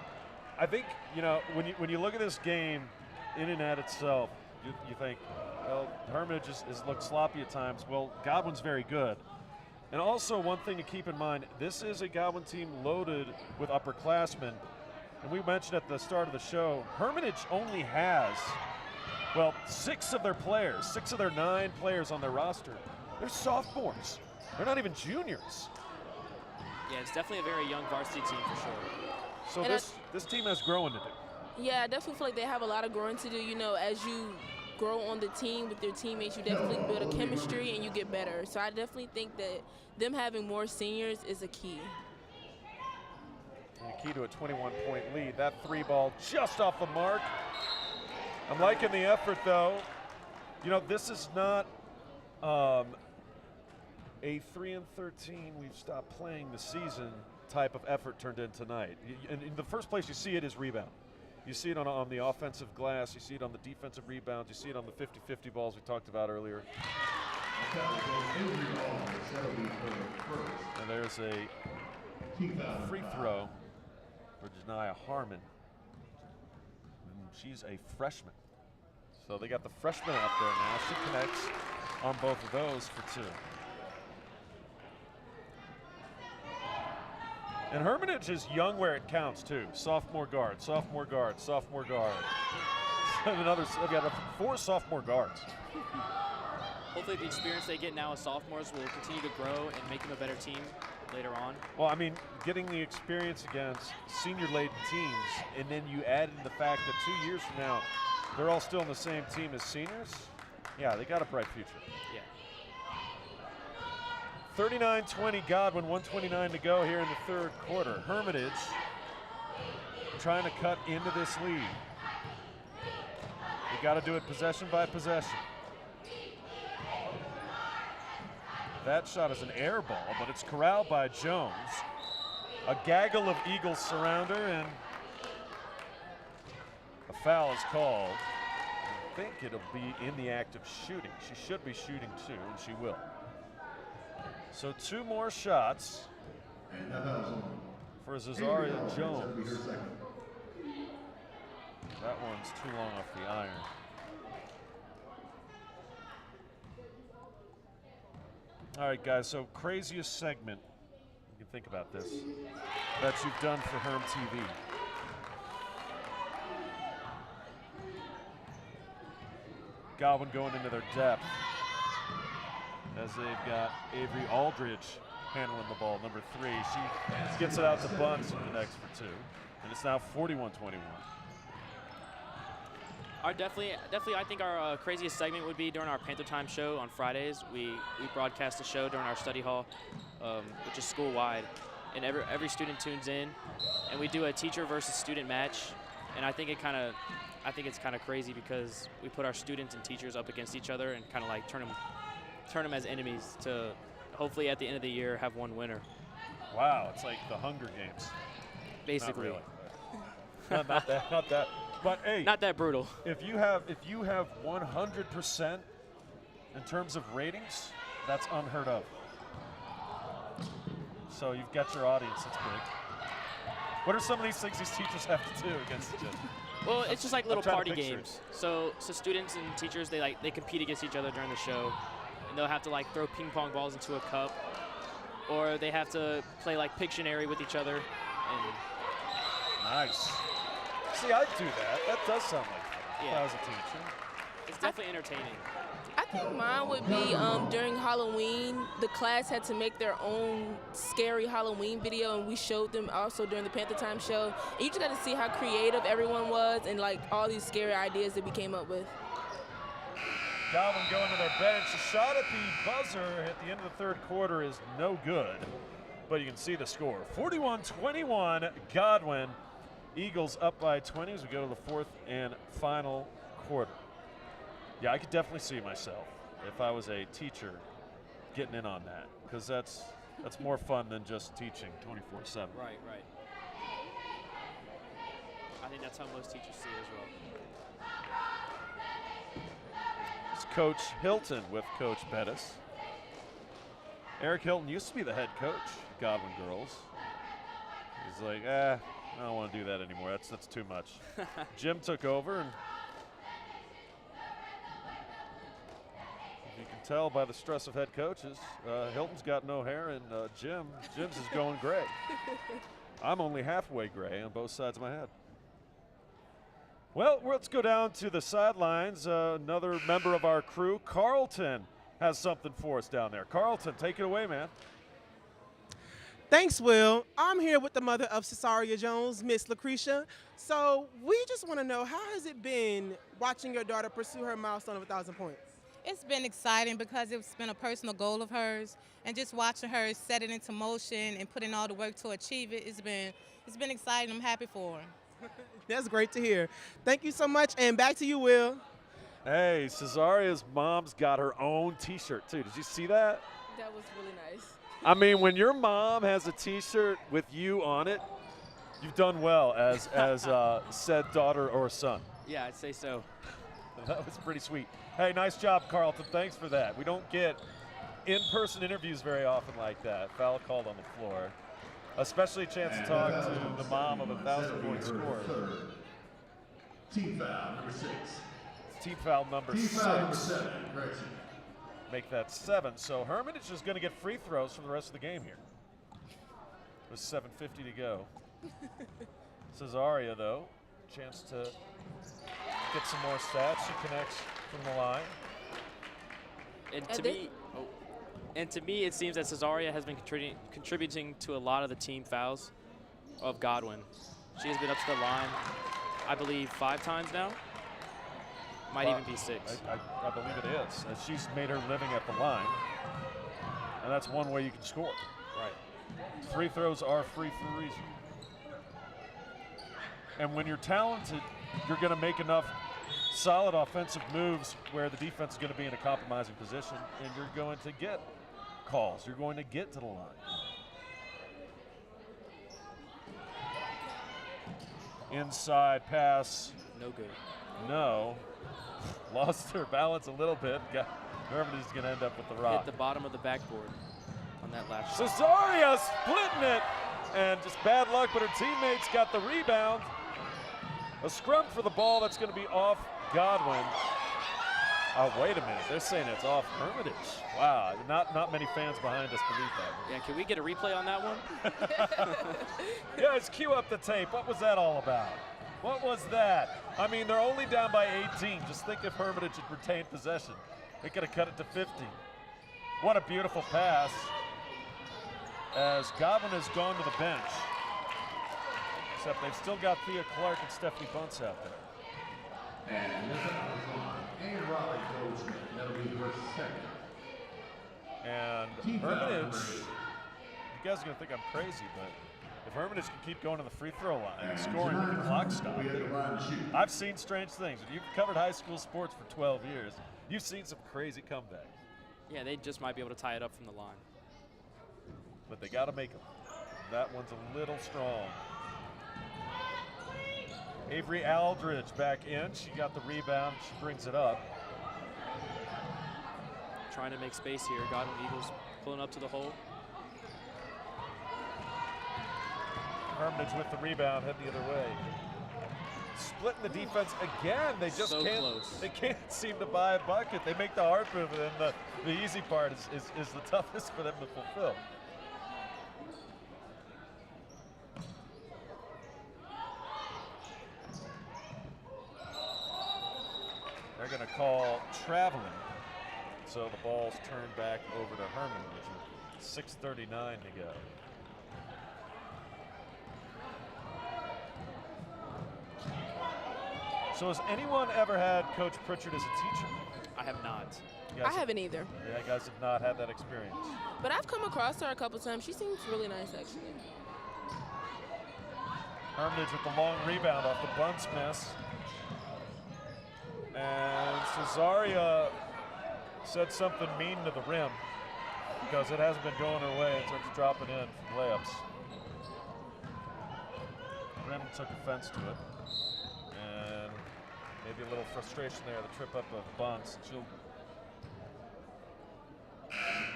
I think, you know, when you look at this game in and at itself, you think, well, Hermitage has looked sloppy at times. Well, Godwin's very good. And also one thing to keep in mind, this is a Godwin team loaded with upperclassmen. And we mentioned at the start of the show, Hermitage only has, well, 6 of their players, 6 of their 9 players on their roster. They're sophomores. They're not even juniors. Yeah, it's definitely a very young varsity team for sure. So And this team has growing to do. Yeah, I definitely feel like they have a lot of growing to do. You know, as you grow on the team with your teammates, you definitely build a chemistry and you get better. So I definitely think that them having more seniors is a key. And the key to a 21-point lead. That 3 ball just off the mark. I'm liking the effort, though. You know, this is not a 3-13, we've stopped playing the season type of effort turned in tonight. And in the first place, you see it is rebound. You see it on the offensive glass. You see it on the defensive rebounds. You see it on the 50-50 balls we talked about earlier. And there's a free throw for Janiyah Harmon. She's a freshman. So they got the freshman out there now. She connects on both of those for 2. And Hermitage is young where it counts too. Sophomore guard, sophomore guard, sophomore guard. They've got 4 sophomore guards. Hopefully the experience they get now as sophomores will continue to grow and make them a better team later on. Well, I mean, getting the experience against senior-laden teams, and then you add in the fact that 2 years from now, they're all still on the same team as seniors. Yeah, they got a bright future. Yeah. 39-20 Godwin, 1:29 to go here in the third quarter. Hermitage trying to cut into this lead. You got to do it possession by possession. That shot is an air ball, but it's corralled by Jones. A gaggle of Eagles surround her, and a foul is called. I think it'll be in the act of shooting. She should be shooting too, and she will. So 2 more shots for Zazaria Jones. That one's too long off the iron. All right, guys, so craziest segment. You can think about this, that you've done for HERM-TV. Godwin going into their depth as they've got Avery Aldridge handling the ball, number 3. She gets it out to Buns and connects for 2. And it's now 41-21. Definitely, I think our craziest segment would be during our Panther Time show on Fridays. We broadcast a show during our study hall, which is school-wide. And every student tunes in, and we do a teacher versus student match. And I think it's kind of crazy because we put our students and teachers up against each other and kind of like turn them as enemies to hopefully at the end of the year have one winner. Wow, it's like the Hunger Games. Basically. Not really. not that. But hey, not that brutal. If you have 100% in terms of ratings, that's unheard of. So you've got your audience. That's big. What are some of these things these teachers have to do against each other? Well, it's just like little party games. So students and teachers they compete against each other during the show, and they'll have to like throw ping pong balls into a cup, or they have to play like Pictionary with each other. And nice. See, I'd do that. That does sound like fun. Yeah. If I was a teacher. It's definitely entertaining. I think mine would be during Halloween, the class had to make their own scary Halloween video, and we showed them also during the Panther Time show. And you just got to see how creative everyone was and like all these scary ideas that we came up with. Godwin going to their bench. A shot at the buzzer at the end of the third quarter is no good, but you can see the score. 41-21, Godwin. Eagles up by 20 as we go to the fourth and final quarter. Yeah, I could definitely see myself if I was a teacher getting in on that, because that's more fun than just teaching 24/7. Right. I think that's how most teachers see it as well. It's Coach Hilton with Coach Bettis. Eric Hilton used to be the head coach of Godwin girls. He's like, I don't want to do that anymore. That's too much. Jim took over, and you can tell by the stress of head coaches, Hilton's got no hair, and Jim's is going gray. I'm only halfway gray on both sides of my head. Well, let's go down to the sidelines. Another member of our crew, Carlton, has something for us down there. Carlton, take it away, man. Thanks, Will. I'm here with the mother of Cesaria Jones, Miss Lucretia. So we just want to know, how has it been watching your daughter pursue her milestone of 1,000 points? It's been exciting because it's been a personal goal of hers, and just watching her set it into motion and put in all the work to achieve it, it's been exciting. I'm happy for her. That's great to hear. Thank you so much, and back to you, Will. Hey, Cesaria's mom's got her own T-shirt, too. Did you see that? That was really nice. I mean, when your mom has a T-shirt with you on it, you've done well as said daughter or son. Yeah, I'd say so. That was pretty sweet. Hey, nice job, Carlton. Thanks for that. We don't get in-person interviews very often like that. Foul called on the floor. Especially a chance to talk to the mom of a 1,000-point scorer. Team foul number 6. Team foul number Team 6. foul number 7. Correction. Make that 7. So Hermitage is going to get free throws for the rest of the game here. With 7:50 to go. Cesaria, though, chance to get some more stats. She connects from the line. And to me, it seems that Cesaria has been contributing to a lot of the team fouls of Godwin. She has been up to the line, I believe, 5 times now. Might even be 6. I believe it is. She's made her living at the line, and that's one way you can score. Right. Free throws are free for a reason. And when you're talented, you're going to make enough solid offensive moves where the defense is going to be in a compromising position, and you're going to get calls. You're going to get to the line. Inside pass. No good. No. Lost her balance a little bit. Hermitage is going to end up with the rock. Hit the bottom of the backboard on that last shot. Cesaria splitting it. And just bad luck, but her teammates got the rebound. A scrum for the ball that's going to be off Godwin. Oh, wait a minute. They're saying it's off Hermitage. Wow. Not many fans behind us believe that. Yeah, can we get a replay on that one? Guys, cue up the tape. What was that all about? What was that? I mean, they're only down by 18. Just think if Hermitage had retained possession. They could have cut it to 50. What a beautiful pass. As Godwin has gone to the bench. Except they've still got Thea Clark and Stephanie Bunce out there. And this is on A. Raleigh Goldsmith. That'll be her second. And Hermitage, you guys are going to think I'm crazy, but if Hermitage can keep going to the free throw line and scoring with the clock stop, I've seen strange things. If you've covered high school sports for 12 years, you've seen some crazy comebacks. Yeah, they just might be able to tie it up from the line. But they got to make them. That one's a little strong. Avery Aldridge back in. She got the rebound. She brings it up. Trying to make space here. Godwin Eagles pulling up to the hole. Hermitage with the rebound, head the other way. Splitting the defense again. They just So can't. close. They can't seem to buy a bucket. They make the hard move, and then the easy part is the toughest for them to fulfill. They're going to call traveling. So the ball's turned back over to Hermitage with 6:39 to go. So has anyone ever had Coach Pritchard as a teacher? I have not. You guys I haven't either. Yeah, you guys have not had that experience. But I've come across her a couple times. She seems really nice, actually. Hermitage with the long rebound off the Bunce miss. And Cesaria said something mean to the rim because it hasn't been going her way in terms of dropping in from layups. Rim took offense to it. And maybe a little frustration there, the trip up of Bunce. She'll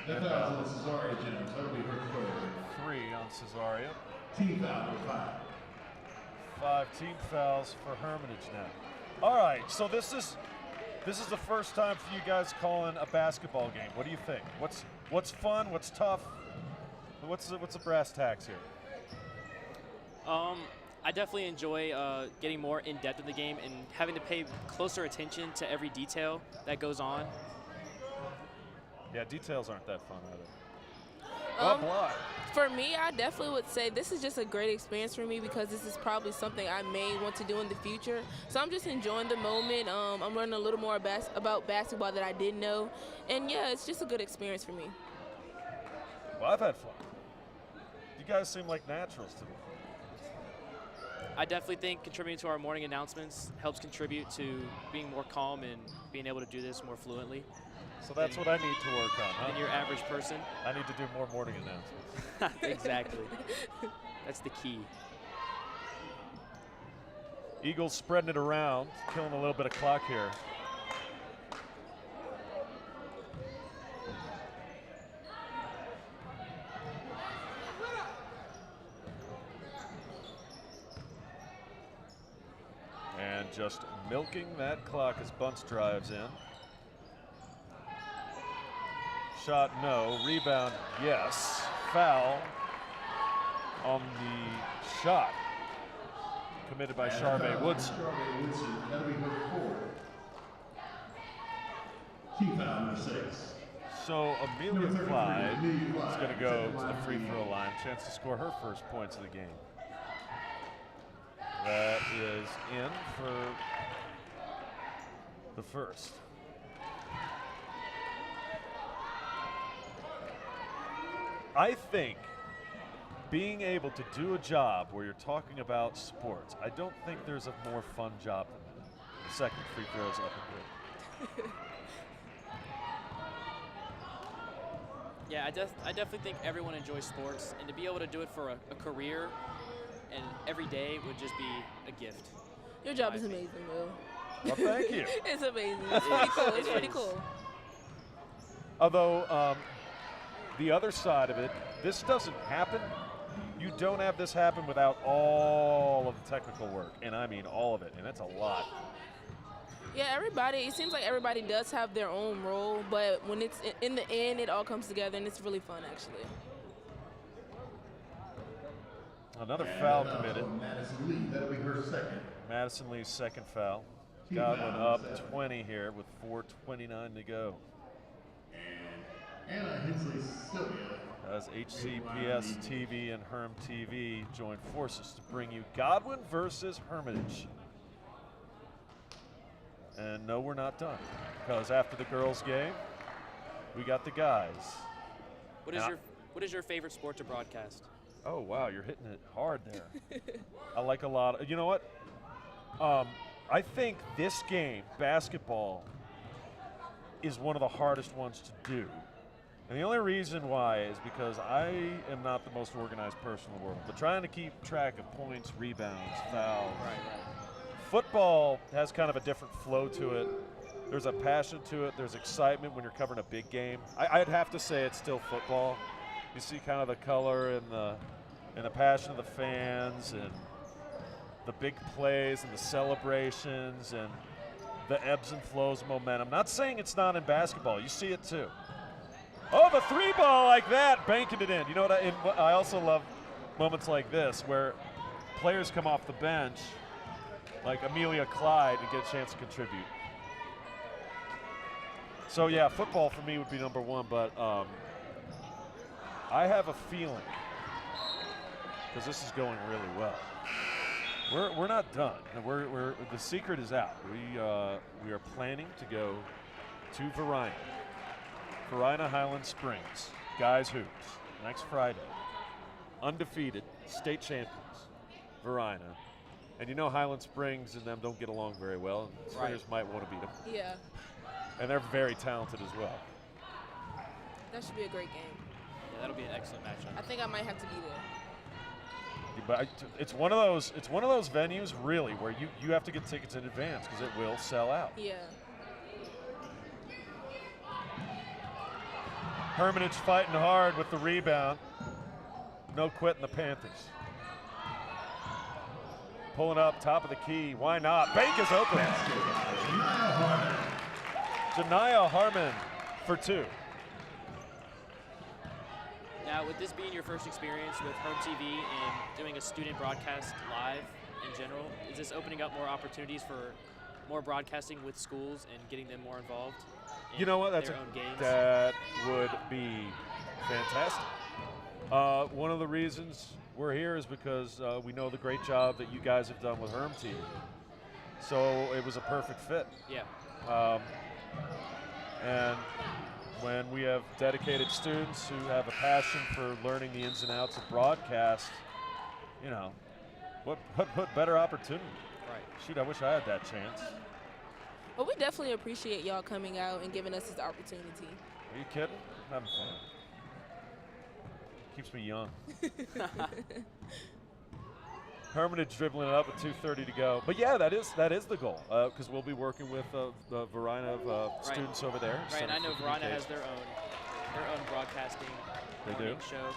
That foul's on Cesaria Jones. That'll be her third. 3 on Cesaria. Team foul number 5. 5 team fouls for Hermitage now. All right, so this is the first time for you guys calling a basketball game. What do you think? What's fun? What's tough? What's the brass tacks here? I definitely enjoy getting more in depth in the game and having to pay closer attention to every detail that goes on. Yeah, details aren't that fun either. What block? For me, I definitely would say this is just a great experience for me because this is probably something I may want to do in the future. So I'm just enjoying the moment. I'm learning a little more about basketball that I didn't know. And yeah, it's just a good experience for me. Well, I've had fun. You guys seem like naturals to me. I definitely think contributing to our morning announcements helps contribute to being more calm and being able to do this more fluently. So that's what I need to work on, huh? Than your average person. I need to do more morning announcements. Exactly. That's the key. Eagles spreading it around, killing a little bit of clock here. And just milking that clock as Bunce drives in. Shot, no. Rebound, yes. Foul on the shot committed by Charmaine Woodson. Charmaine Woodson, that'll be her fourth. Team foul number 6. So Amelia Clyde is going to go to the free throw line. Chance to score her first points of the game. That is in for the first. I think being able to do a job where you're talking about sports, I don't think there's a more fun job than that. The second free throws up and good. Yeah, I definitely think everyone enjoys sports, and to be able to do it for a career and every day would just be a gift. Your job is amazing, Will. Well, thank you. It's amazing. It's pretty cool. It's pretty cool. Although the other side of it, this doesn't happen. You don't have this happen without all of the technical work, and I mean all of it, and it's a lot. Yeah, everybody, it seems like everybody does have their own role, but when it's in the end, it all comes together, and it's really fun, actually. Another foul committed. Madison Lee, that'll be her second. Madison Lee's second foul. Godwin up 20 here with 4:29 to go. And Anna Hensley Sylvia. As HCPS TV and HERM-TV join forces to bring you Godwin versus Hermitage. And no, we're not done, because after the girls' game, we got the guys. What is your favorite sport to broadcast? Oh wow, you're hitting it hard there. I like a lot of, you know what? I think this game, basketball, is one of the hardest ones to do. And the only reason why is because I am not the most organized person in the world, but trying to keep track of points, rebounds, fouls. Right. Football has kind of a different flow to it. There's a passion to it. There's excitement when you're covering a big game. I'd have to say it's still football. You see kind of the color and the passion of the fans and the big plays and the celebrations and the ebbs and flows of momentum. Not saying it's not in basketball. You see it too. Oh, the three ball like that, banking it in. You know what? I also love moments like this where players come off the bench, like Amelia Clyde, and get a chance to contribute. So yeah, football for me would be number one, but I have a feeling, because this is going really well, we're not done. The secret is out. We are planning to go to Varina Highland Springs, guys hoops, next Friday. Undefeated, state champions, Varina. And you know Highland Springs and them don't get along very well, and Springers might want to beat them. Yeah. And they're very talented as well. That should be a great game. Yeah, that'll be an excellent matchup. I think I might have to be there. But it's one of those venues really where you have to get tickets in advance because it will sell out. Yeah. Hermitage fighting hard with the rebound. No quitting the Panthers. Pulling up, top of the key. Why not? Bank is open. Janiyah Harmon for two. Now, with this being your first experience with HERM-TV and doing a student broadcast live in general, is this opening up more opportunities for more broadcasting with schools and getting them more involved in You know what? their own games? That would be fantastic. One of the reasons we're here is because we know the great job that you guys have done with HERM-TV. So it was a perfect fit. Yeah. And when we have dedicated students who have a passion for learning the ins and outs of broadcast, you know, what better opportunity? Right. Shoot, I wish I had that chance. Well, we definitely appreciate y'all coming out and giving us this opportunity. Are you kidding? I'm having fun. Keeps me young. Hermitage dribbling it up with 2:30 to go. But yeah, that is the goal because we'll be working with the Varina students over there. Right, and I know Varina has their own broadcasting morning show.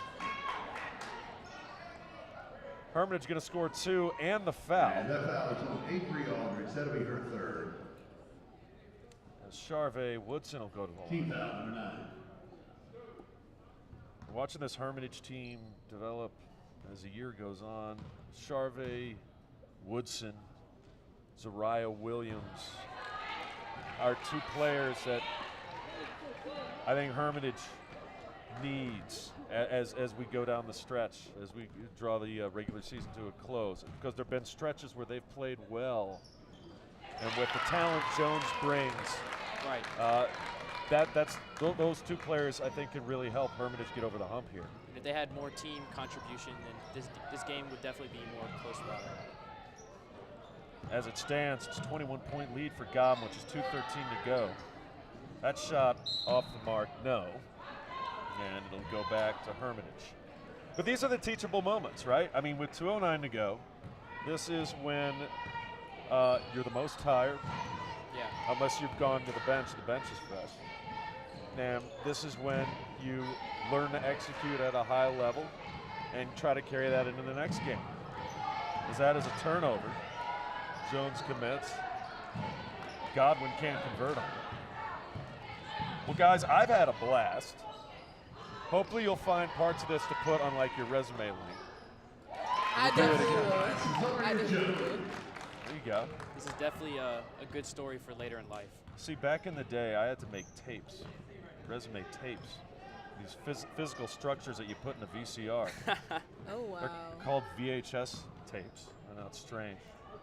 Hermitage going to score two and the foul. And that foul is on Avery Aldridge. That'll be her third. As Charvet Woodson will go to the line. Team foul number 9. Watching this Hermitage team develop as the year goes on. Charvet Woodson, Zariah Williams are two players that I think Hermitage needs as we go down the stretch, as we draw the regular season to a close, because there have been stretches where they've played well, and with the talent Jones brings, those two players I think can really help Hermitage get over the hump here. If they had more team contribution, then this game would definitely be more close run. As it stands, it's a 21-point lead for Godwin, which is 2:13 to go. That shot off the mark, no. And it'll go back to Hermitage. But these are the teachable moments, right? I mean, with 2:09 to go, this is when you're the most tired. Yeah. Unless you've gone to the bench is fresh. And this is when you learn to execute at a high level and try to carry that into the next game. As that is a turnover. Jones commits. Godwin can't convert on it. Well, guys, I've had a blast. Hopefully you'll find parts of this to put on like your resume link. I definitely will. I definitely will. There you go. This is definitely a good story for later in life. See, back in the day, I had to make tapes, resume tapes. These physical structures that you put in a VCR. Oh, wow. They're called VHS tapes. I know, it's strange.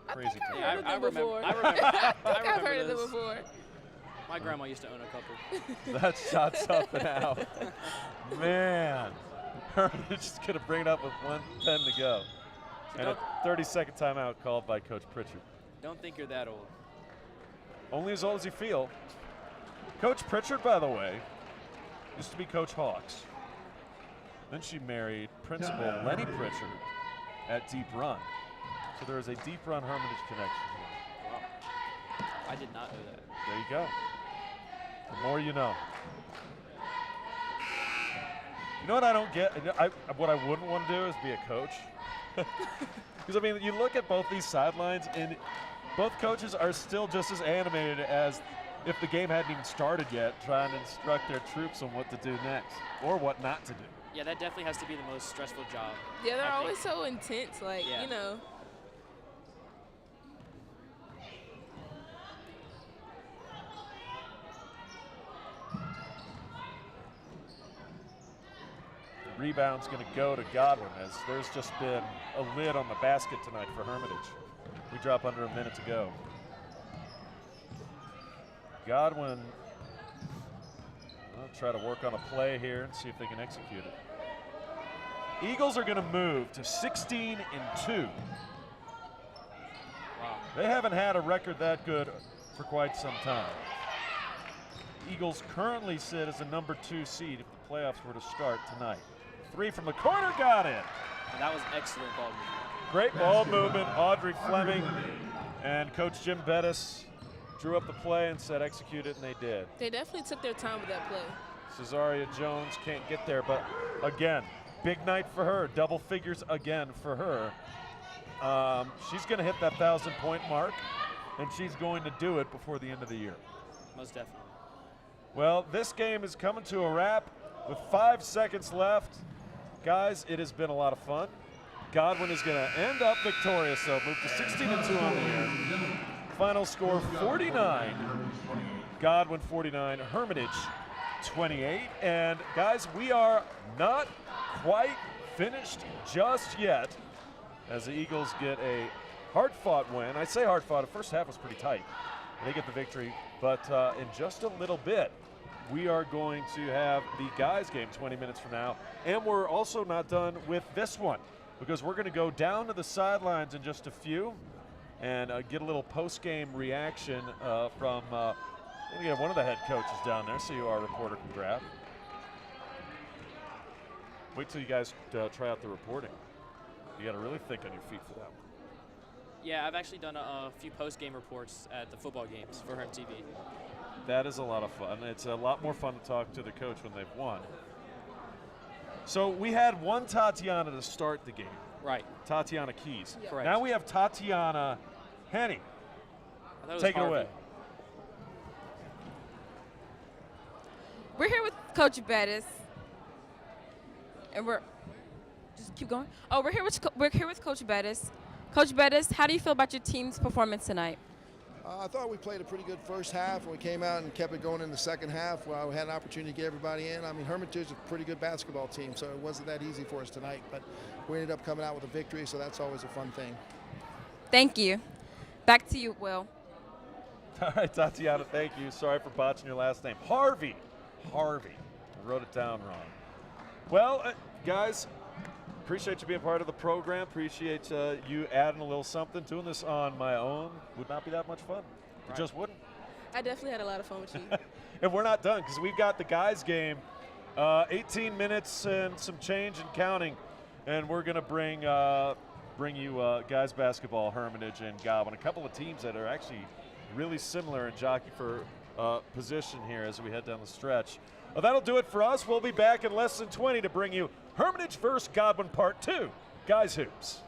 Crazy tape. Yeah, I remember. I think I've heard of them before. My grandma used to own a couple. That's not something out. Man. Hermitage is going to bring it up with 1:10 to go. And a 30-second timeout called by Coach Pritchard. Don't think you're that old. Only as old as you feel. Coach Pritchard, by the way, used to be Coach Hawks. Then she married Principal Lenny Pritchard at Deep Run. So there is a Deep Run Hermitage connection here. Wow. I did not know that. There you go. The more you know. You know what I don't get? What I wouldn't want to do is be a coach. Because, I mean, you look at both these sidelines, and both coaches are still just as animated as if the game hadn't even started yet, trying to instruct their troops on what to do next or what not to do. Yeah, that definitely has to be the most stressful job. Yeah, they're always so intense, like, Yeah. you know. Rebound's going to go to Godwin as there's just been a lid on the basket tonight for Hermitage. We drop under a minute to go. Godwin will try to work on a play here and see if they can execute it. Eagles are going to move to 16-2. Wow. They haven't had a record that good for quite some time. Eagles currently sit as a number 2 seed if the playoffs were to start tonight. 3 from the corner, got it. And that was excellent ball movement. Great ball movement, Audrey Fleming and Coach Jim Bettis drew up the play and said execute it, and they did. They definitely took their time with that play. Cesaria Jones can't get there, but again, big night for her, double figures again for her. She's going to hit that 1,000-point mark, and she's going to do it before the end of the year. Most definitely. Well, this game is coming to a wrap with 5 seconds left. Guys, it has been a lot of fun. Godwin is going to end up victorious, so move to 16-2 on the year. Final score 49. Godwin 49, Hermitage 28. And guys, we are not quite finished just yet as the Eagles get a hard-fought win. I say hard-fought, the first half was pretty tight. They get the victory, but in just a little bit, we are going to have the guys game 20 minutes from now, and we're also not done with this one because we're going to go down to the sidelines in just a few and get a little post-game reaction from one of the head coaches down there, so our reporter can grab. Wait till you guys try out the reporting. You got to really think on your feet for that one. Yeah, I've actually done a few post-game reports at the football games for HERM-TV. That is a lot of fun. It's a lot more fun to talk to the coach when they've won. So we had one Tatiana to start the game. Right. Tatiana Keys. Yeah. Correct. Now we have Tatiana Henny. Take it away. We're here with Coach Bettis, and we're just keep going. Oh, we're here with Coach Bettis. Coach Bettis, how do you feel about your team's performance tonight? I thought we played a pretty good first half, and we came out and kept it going in the second half. Well, we had an opportunity to get everybody in. I mean, Hermitage is a pretty good basketball team, so it wasn't that easy for us tonight, but we ended up coming out with a victory, so that's always a fun thing. Thank you. Back to you, Will. All right, Tatiana, thank you. Sorry for botching your last name. Harvey. I wrote it down wrong. Well, guys, appreciate you being part of the program. Appreciate you adding a little something. Doing this on my own would not be that much fun. It just wouldn't. I definitely had a lot of fun with you. And we're not done because we've got the guys game, 18 minutes and some change and counting, and we're going to bring you guys basketball, Hermitage and Godwin, a couple of teams that are actually really similar in jockey for position here as we head down the stretch. That'll do it for us. We'll be back in less than 20 to bring you Hermitage vs. Godwin Part 2, Guys Hoops.